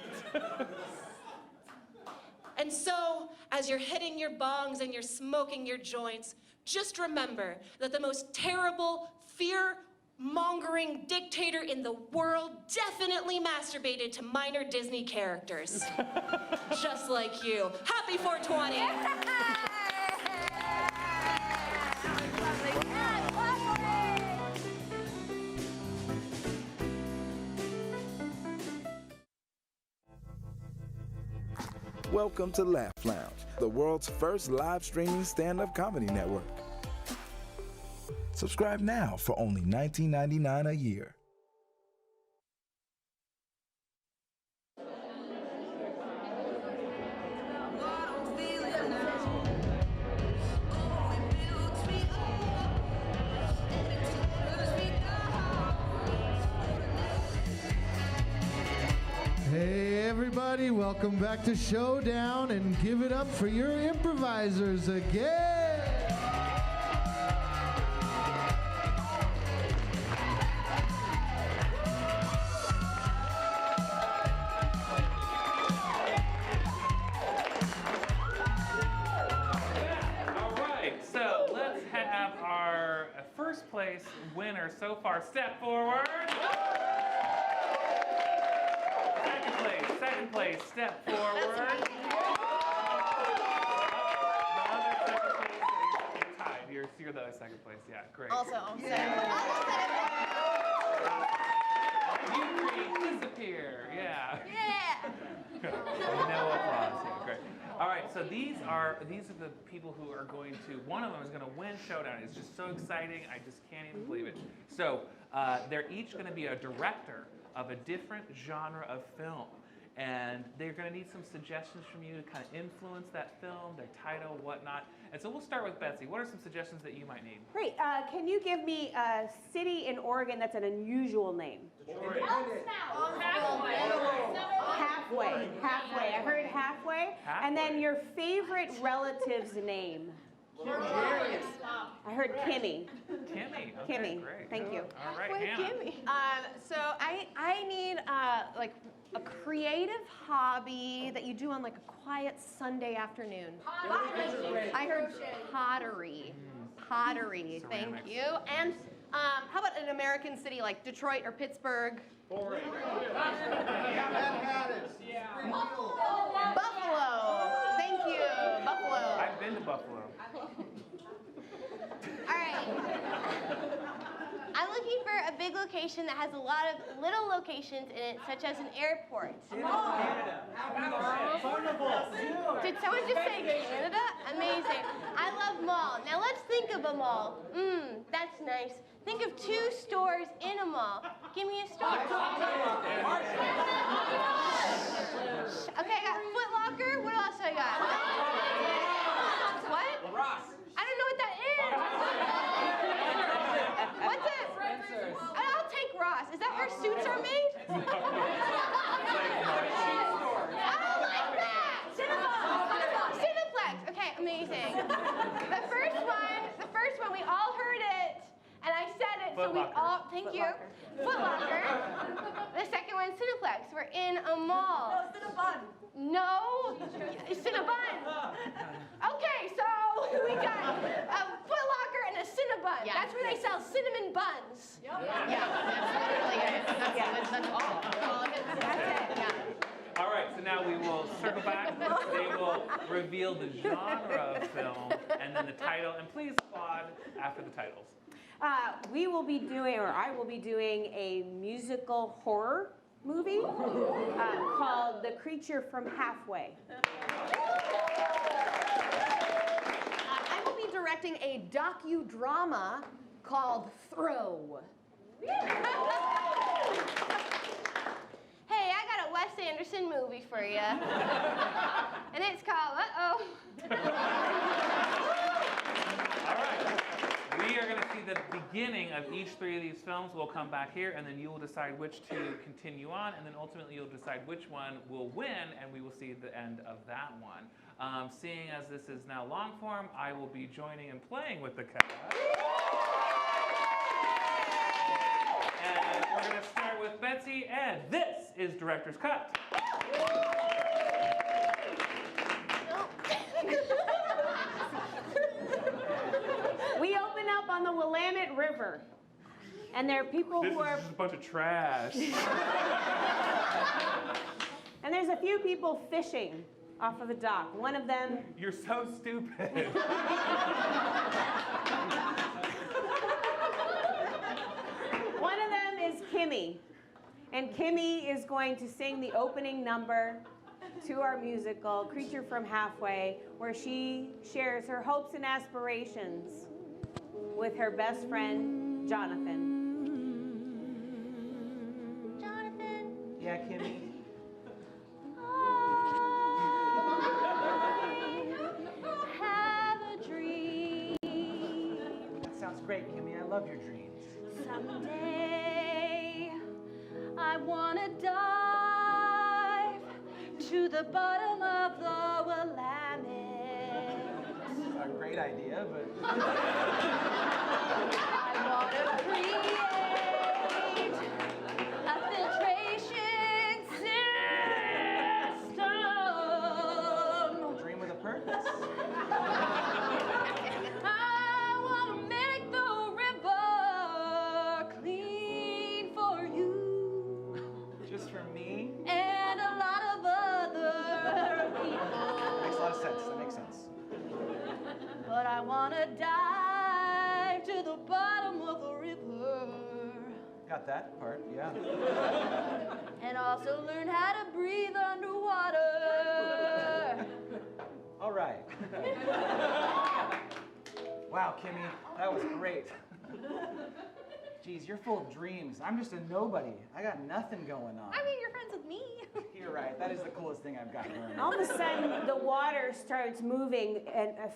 And so, as you're hitting your bongs and you're smoking your joints, just remember that the most terrible, fear-mongering dictator in the world definitely masturbated to minor Disney characters. Just like you. Happy 420! Welcome to Laugh Lounge, the world's first live streaming stand-up comedy network. Subscribe now for only $19.99 a year. Hey everybody, welcome back to Showdown, and give it up for your improvisers again. All right, so let's have our first place winner so far step forward. Second place, step forward. The other second place, you're tied. You're the second place, yeah, great. Also, You three disappear, yeah. Yeah. No applause, yeah, great. All right, so these are the people who are going to, one of them is going to win Showdown. It's just so exciting, I just can't even believe it. So they're each going to be a director of a different genre of film. and they're going to need some suggestions from you to kind of influence that film, their title, whatnot. And so we'll start with Betsy. What are some suggestions that you might need? Great. Can you give me a city in Oregon that's an unusual name? Halfway. I heard halfway. And then your favorite relative's name. I heard Kimmy. Kimmy. Okay, Kimmy. Great. Thank you. All right, Hannah. So I need like a creative hobby that you do on like a quiet Sunday afternoon. I heard pottery. Pottery. Thank you. And how about an American city like Detroit or Pittsburgh? Buffalo. Thank you. Buffalo. I've been to Buffalo. All right. I'm looking for a big location that has a lot of little locations in it, such as an airport. Did someone just say Canada? Amazing. I love mall. Now let's think of a mall. That's nice. Think of 2 stores in a mall. Give me a store. Okay, I got Foot Locker. What else I got? What? Ross. I don't know what that is. What's it? I'll take Ross. Is that where suits are made? I don't like that. Cineplex. Okay, amazing. The first one, we all heard it. And I said it, so we all, thank you. Foot Locker. The second one, Cineplex. We're in a mall. No, Cinnabon. No, Cinnabon. Okay, so we got a Foot Locker and a Cinnabon. Yeah. That's where they sell cinnamon buns. Yeah, that's really good. That's all. That's it. All right, so now we will circle back. They will reveal the genre of film and then the title. And please applaud after the titles. We will be doing, or I will be doing, a musical horror movie called The Creature from Halfway. I will be directing a docudrama called Throw. Hey, I got a Wes Anderson movie for you. And it's called Uh-Oh. All right. We are going to see the beginning of each 3 of these films. We'll come back here, and then you will decide which to continue on, and then ultimately you'll decide which one will win, and we will see the end of that one. Seeing as this is now long form, I will be joining and playing with the cast. And we're going to start with Betsy, and this is Director's Cut. We open up on the Willamette River, and there are people This who are... is just a bunch of trash. And there's a few people fishing off of the dock. One of them... You're so stupid. One of them is Kimmy. And Kimmy is going to sing the opening number to our musical, Creature from Halfway, where she shares her hopes and aspirations with her best friend, Jonathan. Jonathan. Yeah, Kimmy. Have a dream. That sounds great, Kimmy. I love your dreams. Someday I want to dive to the bottom of the Willamette. This is a great idea, but... I want to create a filtration system. Dream with a purpose. I want to make the river clean for you. Just for me? And a lot of other people. Makes a lot of sense. That makes sense. But I want to dive to the bottom of the river. Got that part, yeah. And also learn how to breathe underwater. All right. Wow, Kimmy, that was great. Geez, you're full of dreams. I'm just a nobody. I got nothing going on. I mean, you're friends with me. You're right. That is the coolest thing I've got going on. All of a sudden, the water starts moving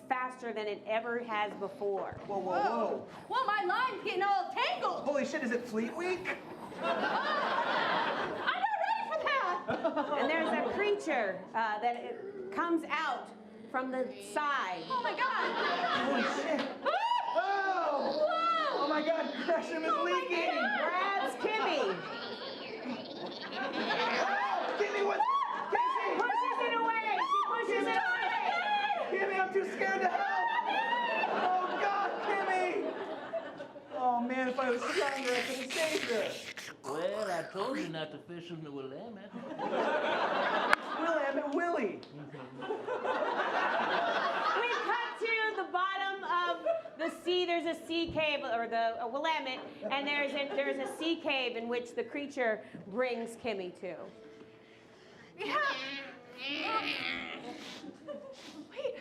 faster than it ever has before. Whoa, whoa, whoa. Well, my line's getting all tangled. Holy shit, is it Fleet Week? I'm not ready for that. And there's a creature that it comes out from the side. Oh my God. Holy shit. Whoa! Oh my God, Gresham is leaking. Grabs Kimmy. Kimmy, what? She pushes it away. She pushes it away. Kimmy, I'm too scared to help. Oh God, Kimmy. Oh man, if I was stronger, I could have saved her. Well, I told you not to fish in the Willamette. Willamette Willie. We cut to the bottom of the sea. There's a sea cave, or a Willamette, and there's a sea cave in which the creature brings Kimmy to. Yeah. Wait.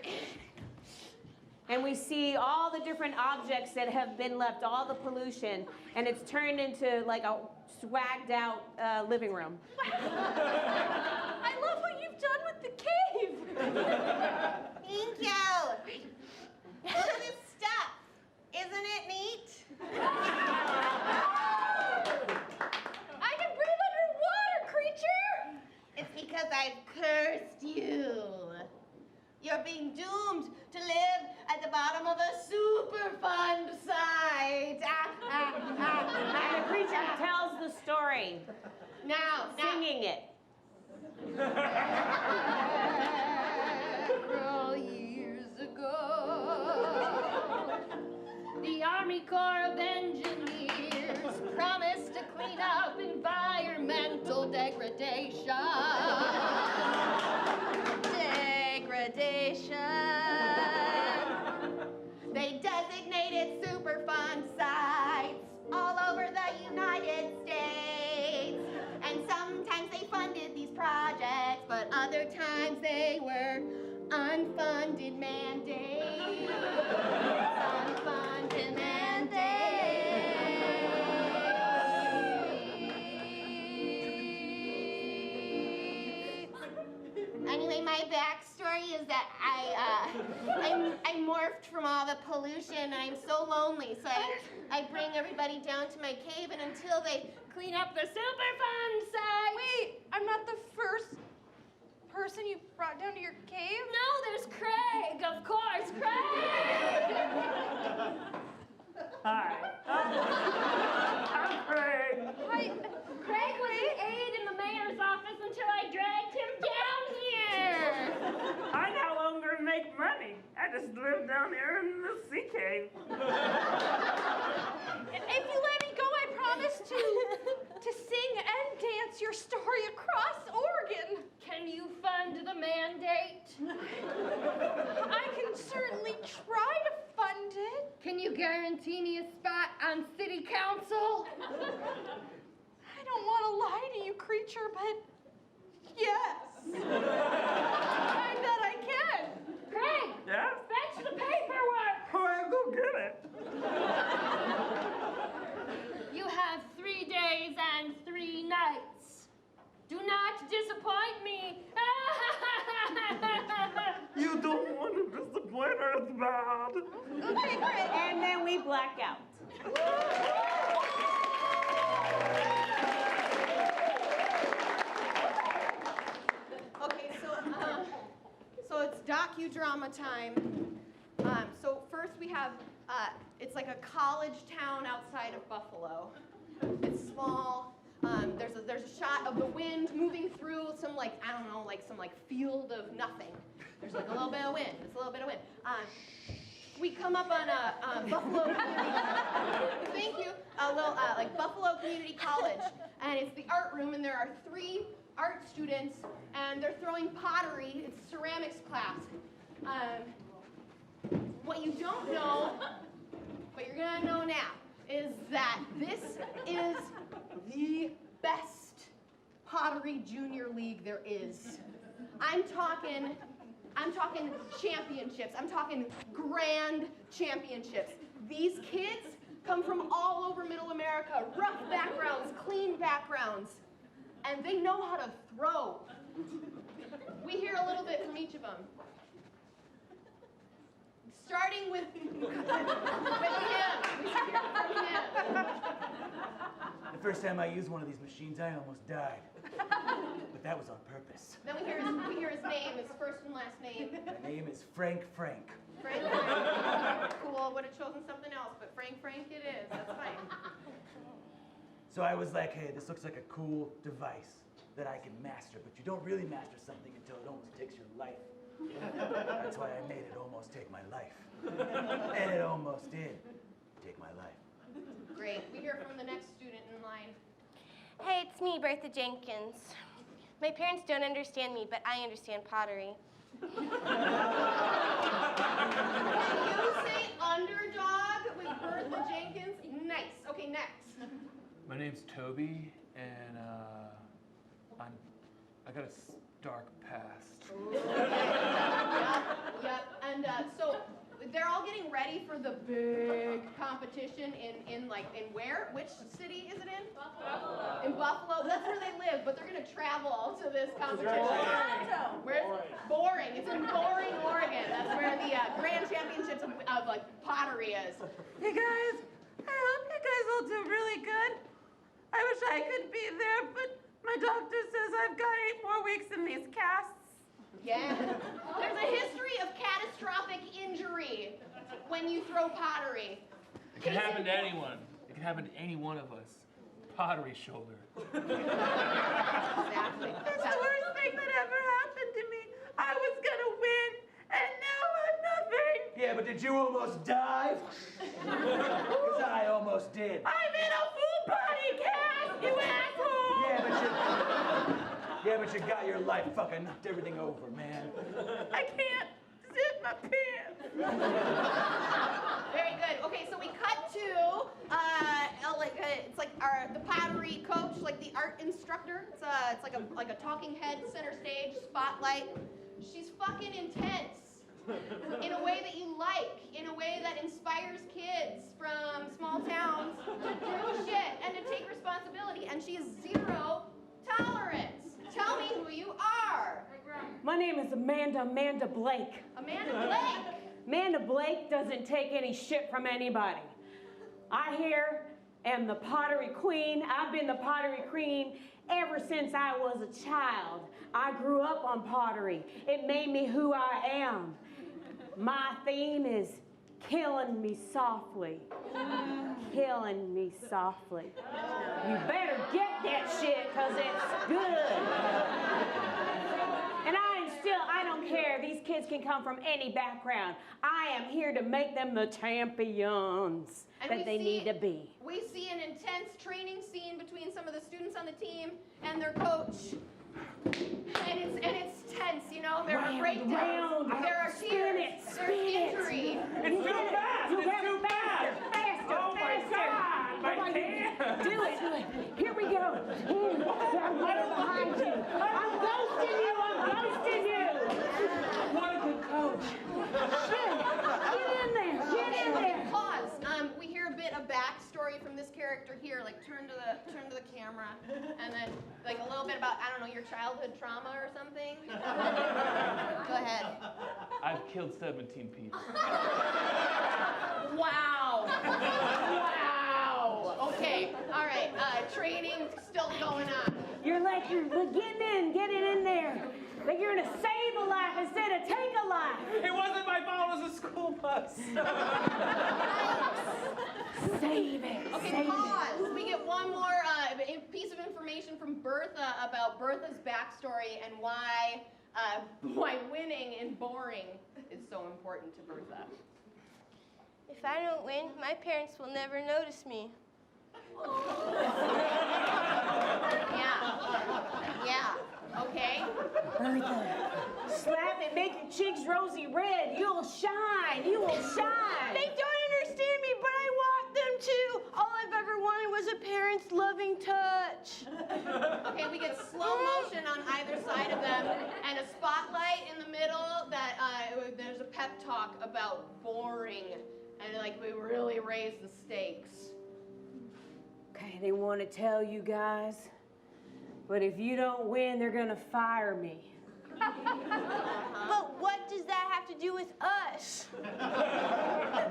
And we see all the different objects that have been left, all the pollution, and it's turned into like a swagged out living room. I love what you've done with the cave. Thank you. Look at this stuff. Isn't it neat? I can breathe underwater, creature. It's because I've cursed you. You're being doomed to live at the bottom of a Superfund site. And the creature tells the story, Now, singing it. Several years ago, the Army Corps of Engineers promised to clean up environmental degradation. They designated Superfund sites all over the United States. And sometimes they funded these projects, but other times they were unfunded mandates. Unfunded mandates. Anyway, my backstory is that I morphed from all the pollution, and I'm so lonely, so I bring everybody down to my cave, and until they clean up the Superfund site. Wait, I'm not the first person you brought down to your cave? No, there's Craig, of course, Craig! Hi. I'm Craig. Hi. Craig was an aide in the mayor's office until I dragged him down here. I no longer make money. I just live down here in the sea cave. If you let me go, I promise to sing and dance your story across Oregon. Can you fund the mandate? I can certainly try to fund it. Can you guarantee me a spot on city council? I don't want to lie to you, creature, but yes. I bet I can. Craig! Yeah? Fetch the paperwork! Oh, I'll go get it. You have 3 days and 3 nights. Do not disappoint me. You don't want to disappoint her, it's bad. Okay, great. And then we black out. Okay, so it's docudrama time. So first we have, it's like a college town outside of Buffalo. It's small. There's a shot of the wind moving through some like, I don't know, like some like field of nothing. There's like a little bit of wind. There's a little bit of wind. We come up on Buffalo Community. Thank you. A little like Buffalo Community College, and it's the art room, and there are 3 art students, and they're throwing pottery. It's ceramics class. What you don't know, what you're gonna know now, is that this is the best pottery junior league there is. I'm talking championships. I'm talking grand championships. These kids come from all over Middle America, rough backgrounds, clean backgrounds, and they know how to throw. We hear a little bit from each of them. Starting with him. We hear from him. The first time I used one of these machines, I almost died. But that was on purpose. Then we hear his name, his first and last name. My name is Frank. Frank. Cool, would have chosen something else, but Frank it is. That's fine. So I was like, hey, this looks like a cool device that I can master, but you don't really master something until it almost takes your life. That's why I made it almost take my life. And it almost did take my life. Great. We hear from the next student in line. Hey, it's me, Bertha Jenkins. My parents don't understand me, but I understand pottery. Can you say underdog with Bertha Jenkins? Nice. Okay, next. My name's Toby, and I got a dark past. Yep. And so they're all getting ready for the big competition in where? Which city is it in? Buffalo. In Buffalo. That's where they live, but they're gonna travel to this competition. Where's Boring? It's in Boring, Oregon. That's where the Grand Championships of pottery is. Hey guys, I hope you guys will do really good. I wish I could be there, but my doctor says I've got 8 more weeks in these casts. Yeah. There's a history of catastrophic injury when you throw pottery. It can happen to anyone. It can happen to any one of us. Pottery shoulder. Exactly. That's the worst thing that ever happened to me. I was gonna win, and now I'm nothing. Yeah, but did you almost die? Because I almost did. I'm in a full body cast, you asshole! Yeah, but you got your life fucking knocked everything over, man. I can't zip my pants. Very good. Okay, so we cut to it's like the pottery coach, like the art instructor. It's like a talking head, center stage, spotlight. She's fucking intense in a way that you like, in a way that inspires kids from small towns to do shit and to take responsibility. And she has zero tolerance. Tell me who you are. My name is Amanda Blake. Amanda Blake? Amanda Blake doesn't take any shit from anybody. I here am the pottery queen. I've been the pottery queen ever since I was a child. I grew up on pottery. It made me who I am. My theme is killing me softly. Killing me softly. You better get that shit, because it's good. And I don't care. These kids can come from any background. I am here to make them the champions that they need to be. We see an intense training scene between some of the students on the team and their coach. And it's tense, you know, there are breakdowns, there are tears, there's injury. It's too fast! It's too fast! Faster, oh faster! My God! My hand! Do it! Here we go! I'm right behind you! I'm ghosting you! What a good coach! Shit! Get in there! Get in there! Pause. We hear a bit of backstory from this character here, like turn to the camera, and then like a little bit about, I don't know, your childhood trauma or something. Go ahead. I've killed 17 people. Wow. Wow. Okay. All right. Training still going on. You're getting in there. Like you're gonna save a life instead of take a life. It wasn't my fault. It was a school bus. Save it. Okay, pause. We get one more piece of information from Bertha about Bertha's backstory and why winning in Boring is so important to Bertha. If I don't win, my parents will never notice me. Yeah. Okay. Bertha, slap it, make your cheeks rosy red. You'll shine. You will shine. They don't understand me, but I want them to. All I've ever wanted was a parent's loving touch. Okay, we get slow motion on either side of them and a spotlight in the middle that there's a pep talk about boring and like we really raise the stakes. Okay, they want to tell you guys, but if you don't win, they're gonna fire me. But what does that have to do with us?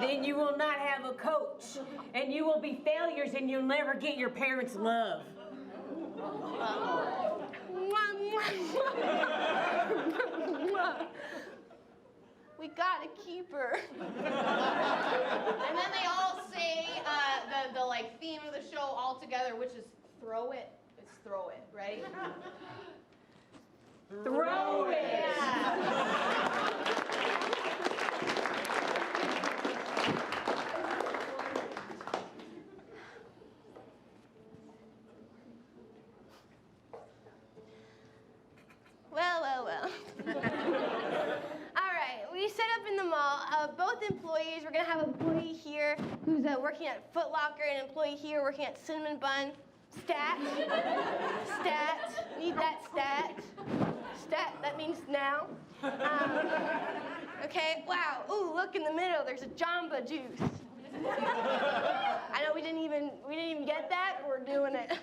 Then you will not have a coach, and you will be failures, and you'll never get your parents' love. We gotta keep her. And then they all say the like theme of the show all together, which is throw it. It's throw it. Ready? Throw it! Yeah. Well. All right, we set up in the mall. Both employees, we're gonna have an employee here who's working at Foot Locker and an employee here working at Cinnamon Bun. Stat. Need that stat. Stat, that means now. Okay, wow. Ooh, look in the middle, there's a Jamba Juice. I know we didn't even get that, but we're doing it.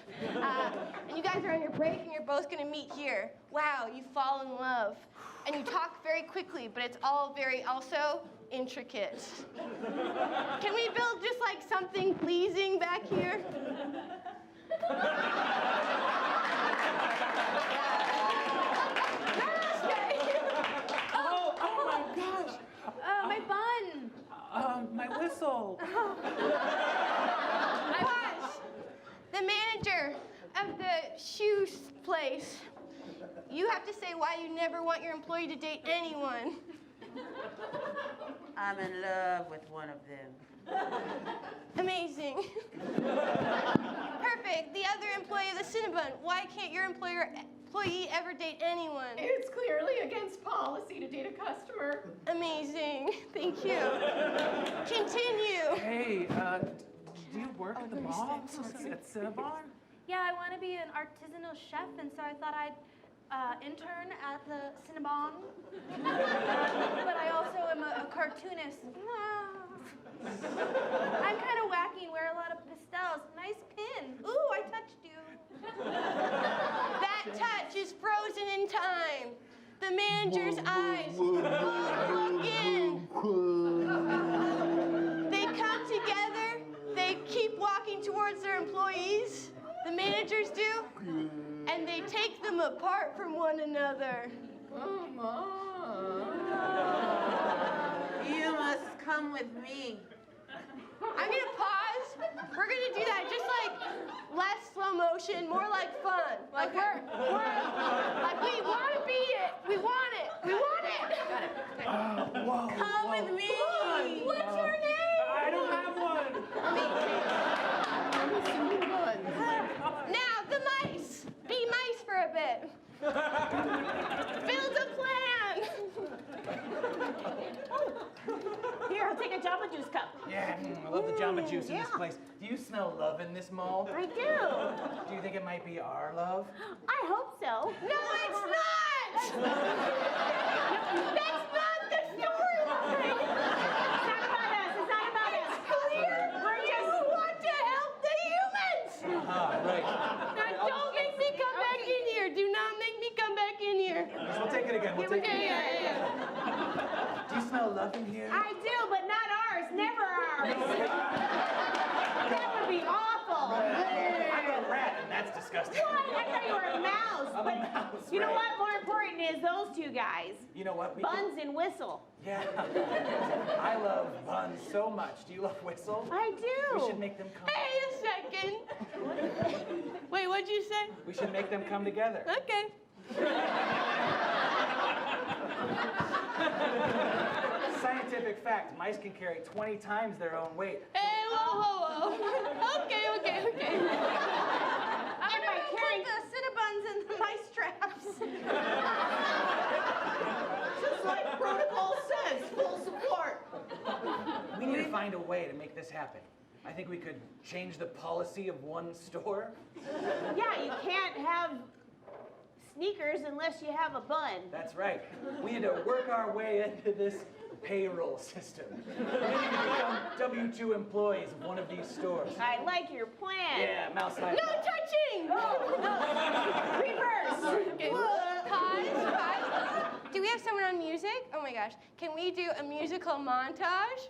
And you guys are on your break and you're both gonna meet here. Wow, you fall in love. And you talk very quickly, but it's all very also intricate. Can we build just like something pleasing back here? Oh my gosh. My bun. My whistle. Watch. The manager of the shoe place. You have to say why you never want your employee to date anyone. I'm in love with one of them. Amazing. Perfect. The other employee of the Cinnabon. Why can't your employee ever date anyone? It's clearly against policy to date a customer. Amazing. Thank you. Continue. Hey, do you work at the mall? At Cinnabon? Yeah, I want to be an artisanal chef, and so I thought I'd intern at the Cinnabon. But I also am a cartoonist. I'm kind of wacky and wear a lot of pastels. Nice pin. Ooh, I touched you. That touch is frozen in time. The manager's eyes look in. They come together. They keep walking towards their employees. The managers do. And they take them apart from one another. You must come with me. I'm gonna pause. We're gonna do that just like less slow motion, more like fun. Like we're like we want to be it. We want it. We want it. Got it. Come with me. What's your name? I don't have one. Now the mice. Be mice for a bit. Build a plan. Here, I'll take a Jamba Juice cup. Yeah, I love the Jamba Juice in this place. Do you smell love in this mall? I do. Do you think it might be our love? I hope so. No, it's not. That's not the storyline. It's not about us. It's not about us. It's clear. You want to help the humans. Right. Now don't make me come back in here. Do not make me come back in here. We'll take it again. We'll take it again. Yeah. Do you smell love in here? I do, but not ours. Never ours. That would be awful. I'm a rat, and that's disgusting. What? I thought you were a mouse. I'm a But mouse, you know right. what? More important is those two guys. You know what? Buns and Whistle. Yeah. I love buns so much. Do you love Whistle? I do. We should make them come. Hey, a second. Wait, what'd you say? We should make them come together. Okay. Scientific fact, mice can carry 20 times their own weight. Hey, whoa. Okay. I'm gonna put the Cinnabons in the mice traps. Just like protocol says, full support. We need to find a way to make this happen. I think we could change the policy of one store. Yeah, you can't have sneakers unless you have a bun. That's right. We need to work our way into this payroll system. Maybe become W-2 employees of one of these stores. I like your plan. Yeah, mouse No high. touching! Reverse. Okay. Pause. Do we have someone on music? Oh my gosh. Can we do a musical montage?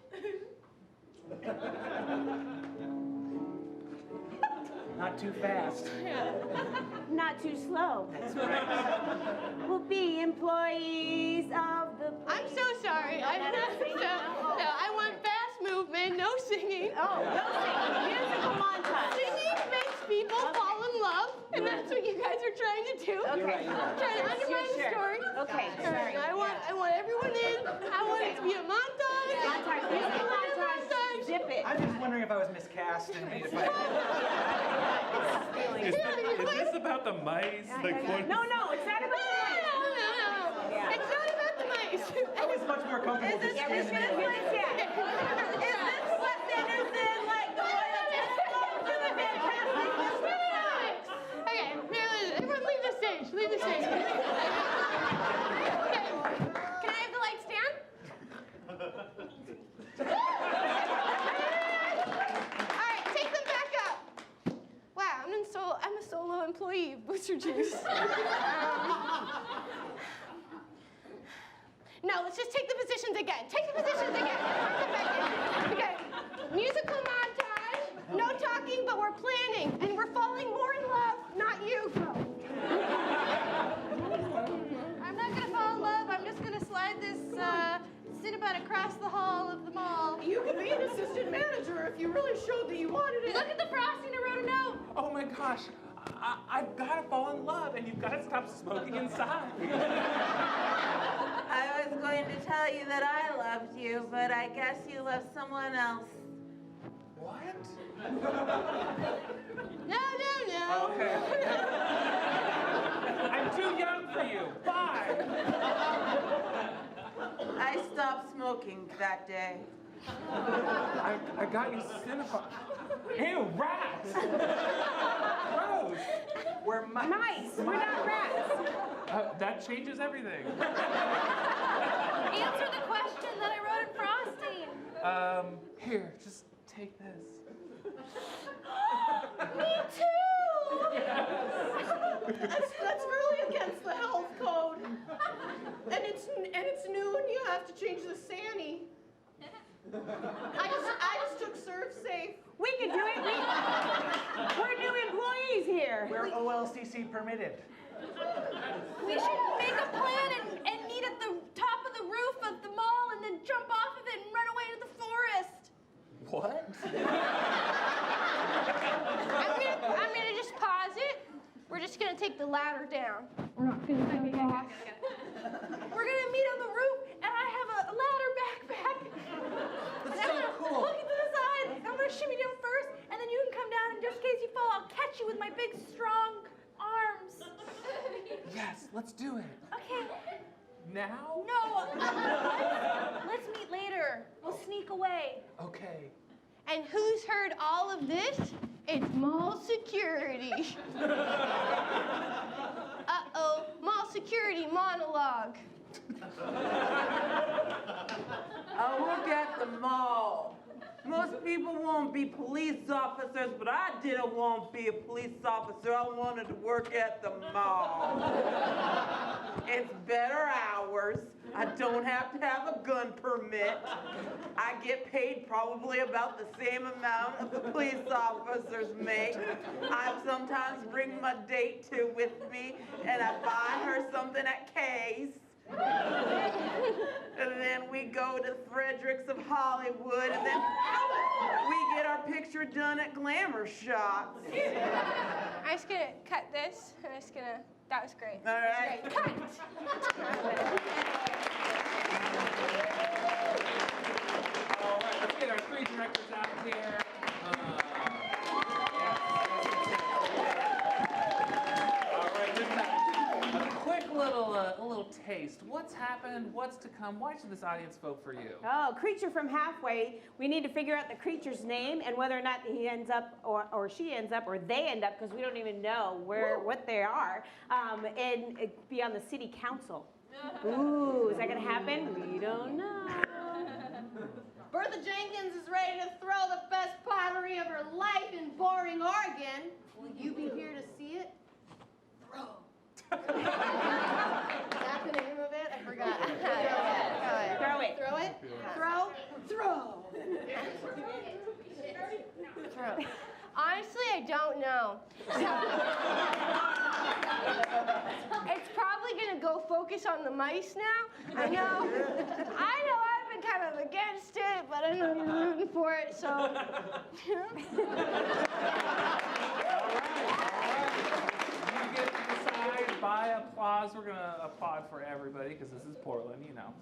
Not too fast. Not too slow. That's right. We'll be employees of the. I'm so sorry. I'm not. No, I want fast movement, no singing. Oh, no singing. Musical montage. Singing makes people fall in love, and that's what you guys are trying to do. Okay. Trying to undermine the story. Okay. All right, I want everyone in. I want it to be a montage. Montage. Musical montage. Zip it. I'm just wondering if I was miscast and if I. Is this about the mice? Like, what? No, it's not about the mice. No. It's not about the mice. I was much more comfortable Is this just what standing it there. is? Yeah. Is this what then is in like the Royal Tenenbaums or the Fantastic Mr. Okay, everyone leave the stage. Leave the stage. Okay. Can I have the lights down? All right, take them back up. Wow, I'm a solo employee of Booster Juice. No, let's just take the positions again. Take the positions again. Okay, musical montage. No talking, but we're planning, and we're falling more in love. Not you, though. I'm not gonna fall in love. I'm just gonna slide this Cinnabon across the hall of the mall. You could be an assistant manager if you really showed that you wanted it. Look at the frosting. I wrote a note. Oh my gosh. I've got to fall in love, and you've got to stop smoking inside. I was going to tell you that I loved you, but I guess you love someone else. What? No. Okay. I'm too young for you. Bye. I stopped smoking that day. I got you Cinnabon. Ew, rats! Gross! We're mice. We're not rats. That changes everything. Answer the question that I wrote in frosting. Here, just take this. Me too. That's really against the health code. And it's noon. You have to change the Sanny. I just took Serve Safe. We can do it. We're new employees here. We're OLCC permitted. We should make a plan and meet at the top of the roof of the mall and then jump off of it and run away to the forest. What? I'm gonna just pause it. We're just gonna take the ladder down. We're not gonna jump off. We're gonna meet on the roof, and I have a ladder backpack. That's so cool. Look to the side. I'm gonna shimmy down first, and then you can come down. And just in case you fall, I'll catch you with my big, strong arms. Yes, let's do it. Okay. Now? No. Let's meet later. We'll sneak away. Okay. And who's heard all of this? It's mall security. Uh-oh, mall security monologue. I work at the mall. Most people won't be police officers, but I didn't want to be a police officer. I wanted to work at the mall. It's better hours. I don't have to have a gun permit. I get paid probably about the same amount as the police officers make. I sometimes bring my date with me, and I buy her something at Kay's. And then we go to Fredericks of Hollywood, and then we get our picture done at Glamour Shots. I'm just gonna cut this. That was great. All right. Great. Cut! All right, let's get our three directors out here. All right, just a quick little taste. What's happened? What's to come? Why should this audience vote for you? Oh, creature from halfway. We need to figure out the creature's name and whether or not he ends up or she ends up or they end up, because we don't even know what they are, and be on the city council. Ooh, is that gonna happen? We don't know. Bertha Jenkins is ready to throw the best pottery of her life in boring Oregon. Will you be here to see it? Throw. Is that the name of it? I forgot. Throw it. Throw it? Throw? Throw. Throw. Honestly, I don't know. It's probably gonna go focus on the mice now. I know I've been kind of against it, but I know you're rooting for it, so. You get to decide by applause. We're gonna applaud for everybody because this is Portland, you know.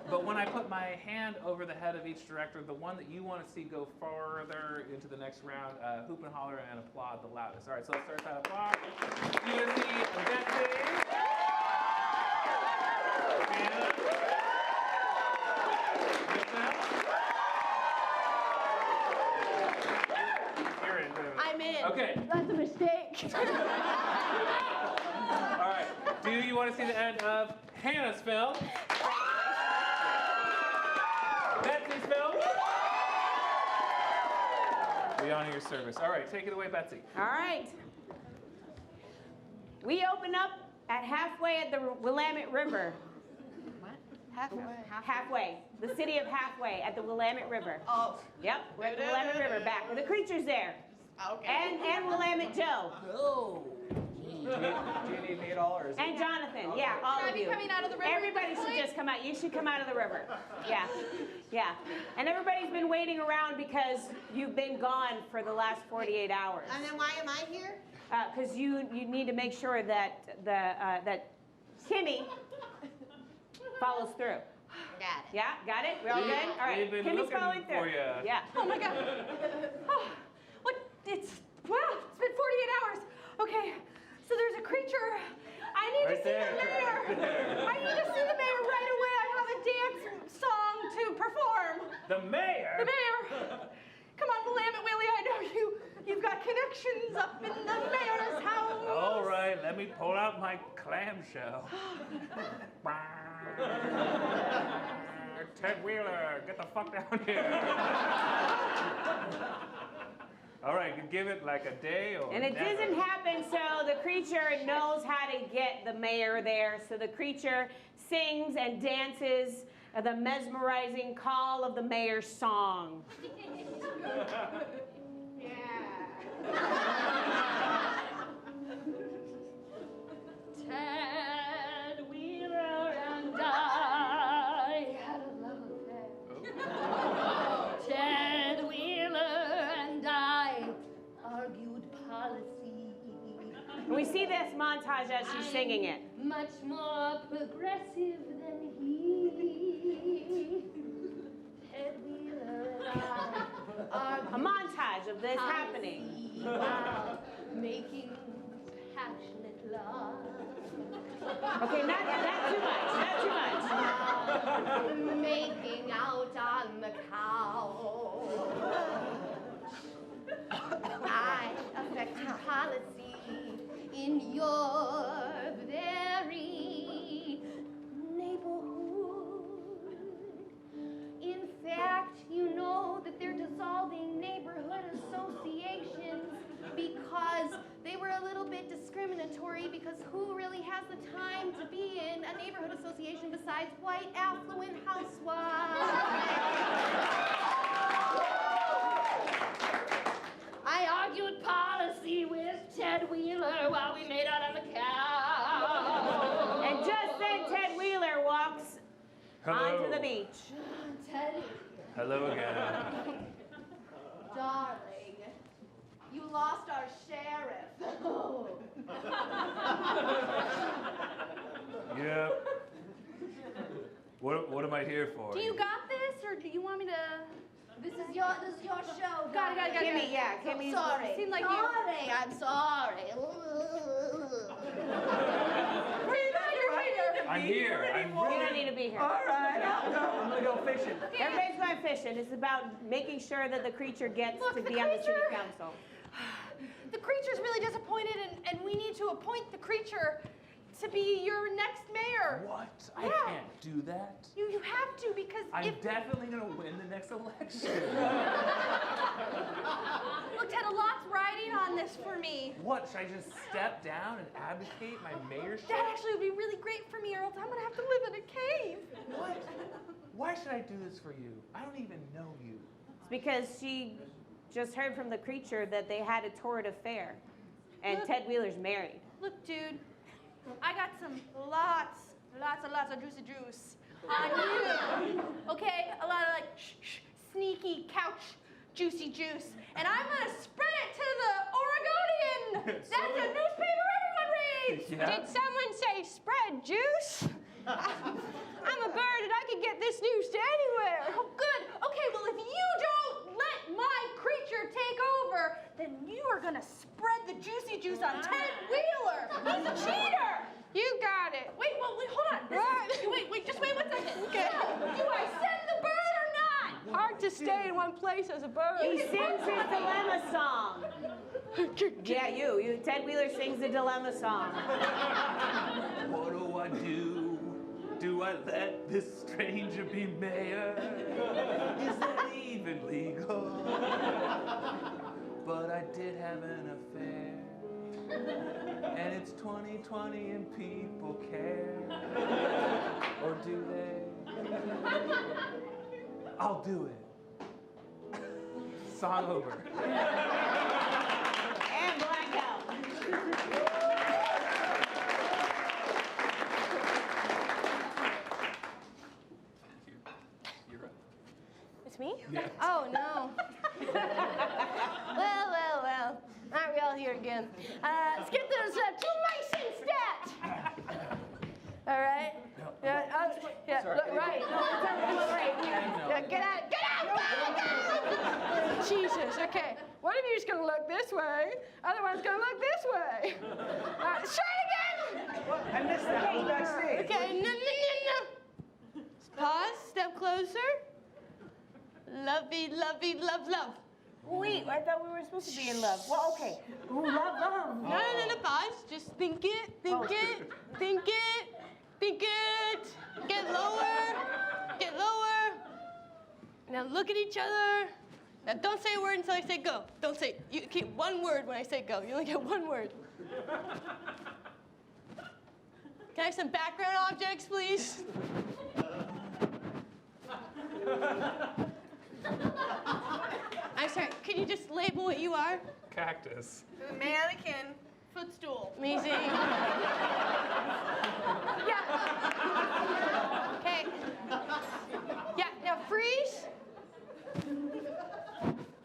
But when I put my hand over the head of each director, the one that you want to see go further into the next round, hoop and holler and applaud the loudest. All right, so let's start that applause. You want to see Betse, Hanna, you're in. I'm in. Okay. That's a mistake. All right. Do you want to see the end of Hannah's film? Betsy's film? We honor your service. All right, take it away, Betse. All right. We open up at halfway at the Willamette River. What? Halfway. Halfway. The city of Halfway at the Willamette River. Oh. Yep, we're at the Willamette River back with the creatures there. Okay. And Willamette Joe. Oh. Do you need me at all, or is it? And Jonathan, yeah, all Should I of be you. coming out of the river Everybody at this should point? just come out. You should come out of the river. Yeah, yeah. And everybody's been waiting around because you've been gone for the last 48 hours. And then why am I here? Because you need to make sure that that Kimmy follows through. Got it. Yeah, got it? We're all good? All right, We've been Kimmy's looking following through. for you. Yeah. Oh my God. Oh, what? It's been 48 hours. Okay, so there's a creature. I need Right to see there. the mayor. Right there. I need to see the mayor right away. I have a dance song to perform. The mayor? The mayor. Come on, Willamette Willie, I know you've got connections up in the mayor's house. All right, let me pull out my clamshell. Ted Wheeler, get the fuck down here. All right, give it like a day or And it never. doesn't happen, so the creature knows how to get the mayor there. So the creature sings and dances the mesmerizing call of the mayor's song. Ted Wheeler and I had a love affair. Ted Wheeler and I argued policy. And we see this montage as she's singing it. Much more progressive than he. Ted Wheeler and I A montage of this happening. while making passionate love. Okay, not too much, not too much. Making out on the couch. I affect policy in your very neighborhood. In fact, you know that they're dissolving neighborhood associations because they were a little bit discriminatory, because who really has the time to be in a neighborhood association besides white affluent housewives? I argued policy with Ted Wheeler while we made out on the couch. And just then Ted Wheeler walks onto the beach. Ted, Hello again. darling, you lost our sheriff. Yep. What am I here for? Do you got this, or do you want me to? This is your show. Got it. Kimmy, yeah, Kimmy's. Sorry. Seemed like sorry. I'm sorry. I'm here. I'm You don't need to be here. All right, I'll go. I'm gonna go fishing. Everybody's going fishing. It's about making sure that the creature gets to be on the city council. The creature's really disappointed, and we need to appoint the creature to be your next mayor. What? I Yeah. can't do that. You have to because I'm if definitely gonna win the next election. look, Ted, a lot's riding on this for me. What, should I just step down and abdicate my mayorship? That actually would be really great for me, or else I'm gonna have to live in a cave. What? Why should I do this for you? I don't even know you. It's because she just heard from the creature that they had a torrid affair, and Look. Ted Wheeler's married. Look, dude, I got some lots of juicy juice on you. Okay, a lot of like sneaky couch juicy juice, and I'm gonna spread it to the Oregonian. That's a newspaper everyone reads. Yeah. Did someone say spread juice? I'm a bird and I can get this news to anywhere. Oh, good. Okay, well, if you don't let my creature take over, then you are gonna spread the juicy juice on Ted Wheeler. He's a cheater. You got it. Wait, hold on. Wait, just wait 1 second. Okay. Do I send the bird or not? Hard to stay in one place as a bird. He sings his dilemma song. Yeah, you. Ted Wheeler sings the dilemma song. What do I do? Do I let this stranger be mayor? Is that even legal? But I did have an affair, and it's 2020 and people care. Or do they? I'll do it. Song over. And blackout. It's me? Yeah. Oh, no. Well. Aren't we all here again? Let's get those two mice in stat. All right? Yeah, look, right. No, it's everyone right. Yeah, get out. Jesus, okay. One of you is going to look this way, other one's going to look this way. Try it again. I missed that. I was backstage. Okay, no. Pause, step closer. Lovey, love. Wait, I thought we were supposed to be in love. Well, okay. Ooh, love. No, pause. Just think it. Get lower. Now look at each other. Now don't say a word until I say go. Don't say, you keep one word when I say go. You only get one word. Can I have some background objects, please? I'm sorry, could you just label what you are? Cactus. Mannequin. Footstool. Amazing. Yeah. Okay. Yeah, now freeze.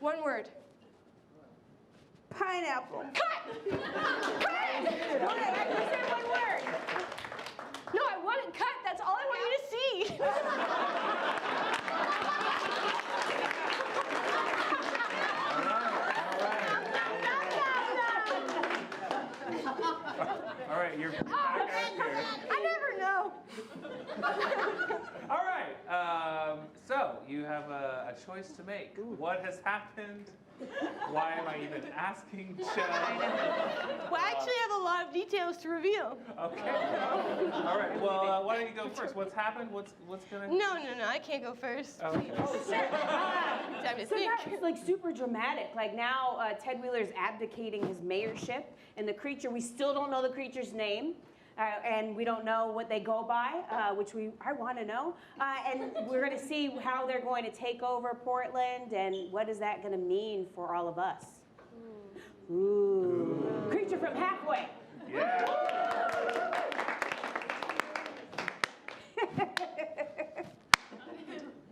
One word. Pineapple. Cut! What? I just said one word. No, I want it cut. That's all I want you to see. All right, you're back out here. I never know. All right, so you have a choice to make. What has happened? Why am I even asking, Chad? Well, I actually have a lot of details to reveal. Okay. All right. Well, why don't you go first? What's happened? What's gonna? No, I can't go first. Okay. Time to So think. that's like super dramatic. Like now, Ted Wheeler's abdicating his mayorship, and the creature, we still don't know the creature's name. And we don't know what they go by, which I want to know. And we're going to see how they're going to take over Portland, and what is that going to mean for all of us. Ooh. Creature from halfway. Yeah.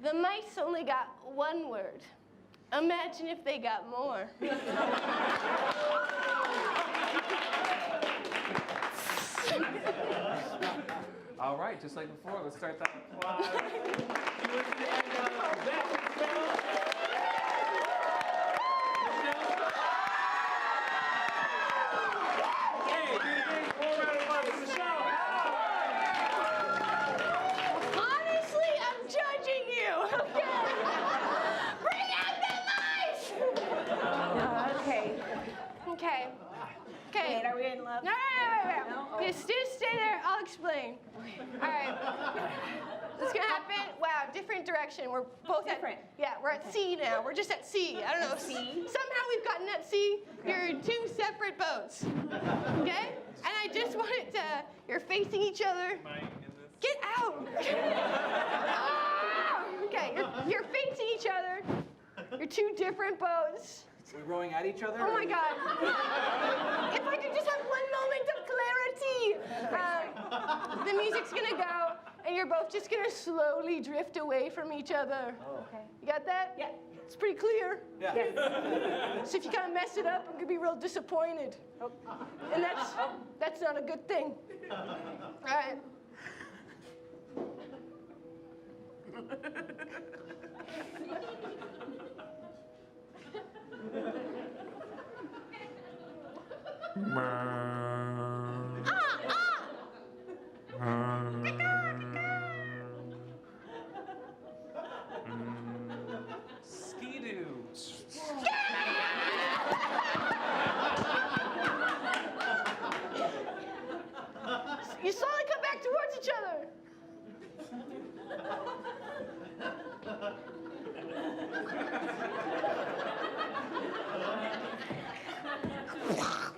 The mice only got one word. Imagine if they got more. All right, just like before, let's start that applause. You went to the end of that. Hey, do you think 4 round of applause for the show? Honestly, I'm judging you. Okay. Bring out the mice. Okay. Okay. Wait, are we in, love. No. Just stay there. I'll explain. All right. What's gonna happen? Wow, different direction. We're both different. We're at sea now. We're just at sea. I don't know. At sea? Somehow we've gotten at sea. You're in two separate boats. Okay? And I just want it to. You're facing each other. Get out. Okay, you're facing each other. You're two different boats. We're rowing at each other? Oh my God. If I could just have one moment of clarity. The music's gonna go, and you're both just gonna slowly drift away from each other. Oh. Okay. You got that? Yeah. It's pretty clear. Yeah. Yes. So if you kind of mess it up, I'm gonna be real disappointed. Oh. And that's not a good thing. All right. Ski-doo. You slowly come back towards each other.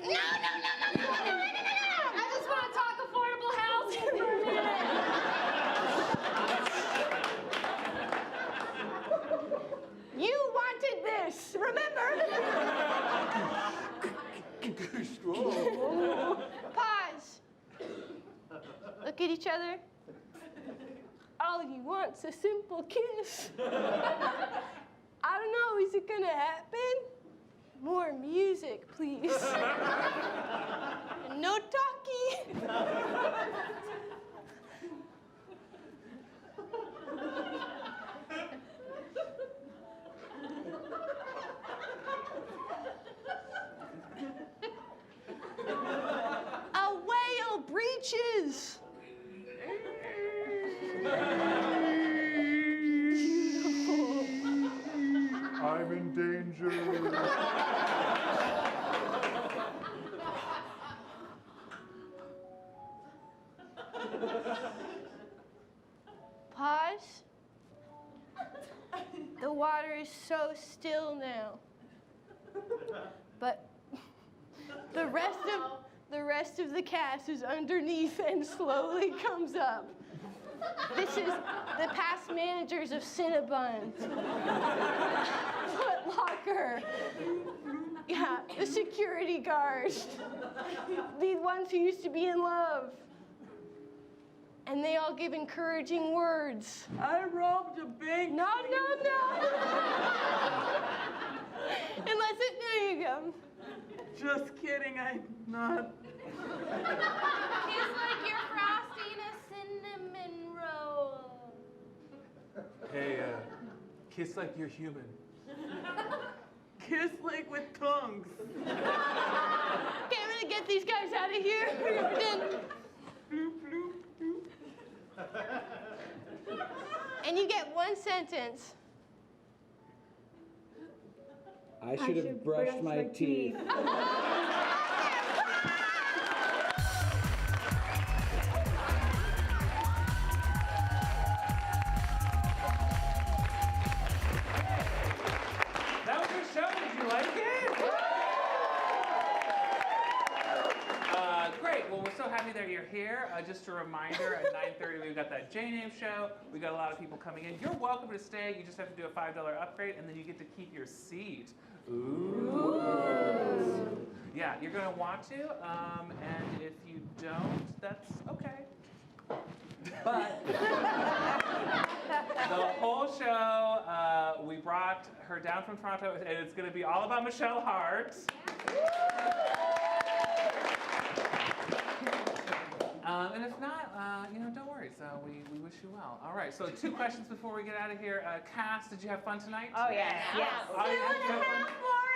No. I just want to talk affordable housing for a minute. You wanted this, remember? Pause. Look at each other. All you want's a simple kiss. I don't know, is it gonna happen? More music, please. No talkie. A whale breaches. I'm in danger. Pause. The water is so still now. But the rest of the cast is underneath and slowly comes up. This is the past managers of Cinnabon. Foot Locker. Yeah, the security guards. The ones who used to be in love. And they all give encouraging words. I robbed a bank. No. There you go. Just kidding, I'm not. Kiss like you're frosting a cinnamon roll. Hey, kiss like you're human. Kiss like with tongues. Okay, I'm gonna get these guys out of here. We're gonna pretend. And you get one sentence. I should have brushed my teeth. That was your show. Did you like it? Great. Well, we're so happy that you're here. Just a reminder, at 9:30 we've got that J-Name show. We got a lot of people coming in. You're welcome to stay. You just have to do a $5 upgrade, and then you get to keep your seat. Ooh. Yeah, you're gonna want to, and if you don't, that's okay. But the whole show, we brought her down from Toronto, and it's gonna be all about Michelle Hart. And if not, don't worry. So we wish you well. All right. So 2 questions before we get out of here. Cass, did you have fun tonight? Oh yeah. Yes. Two and a half more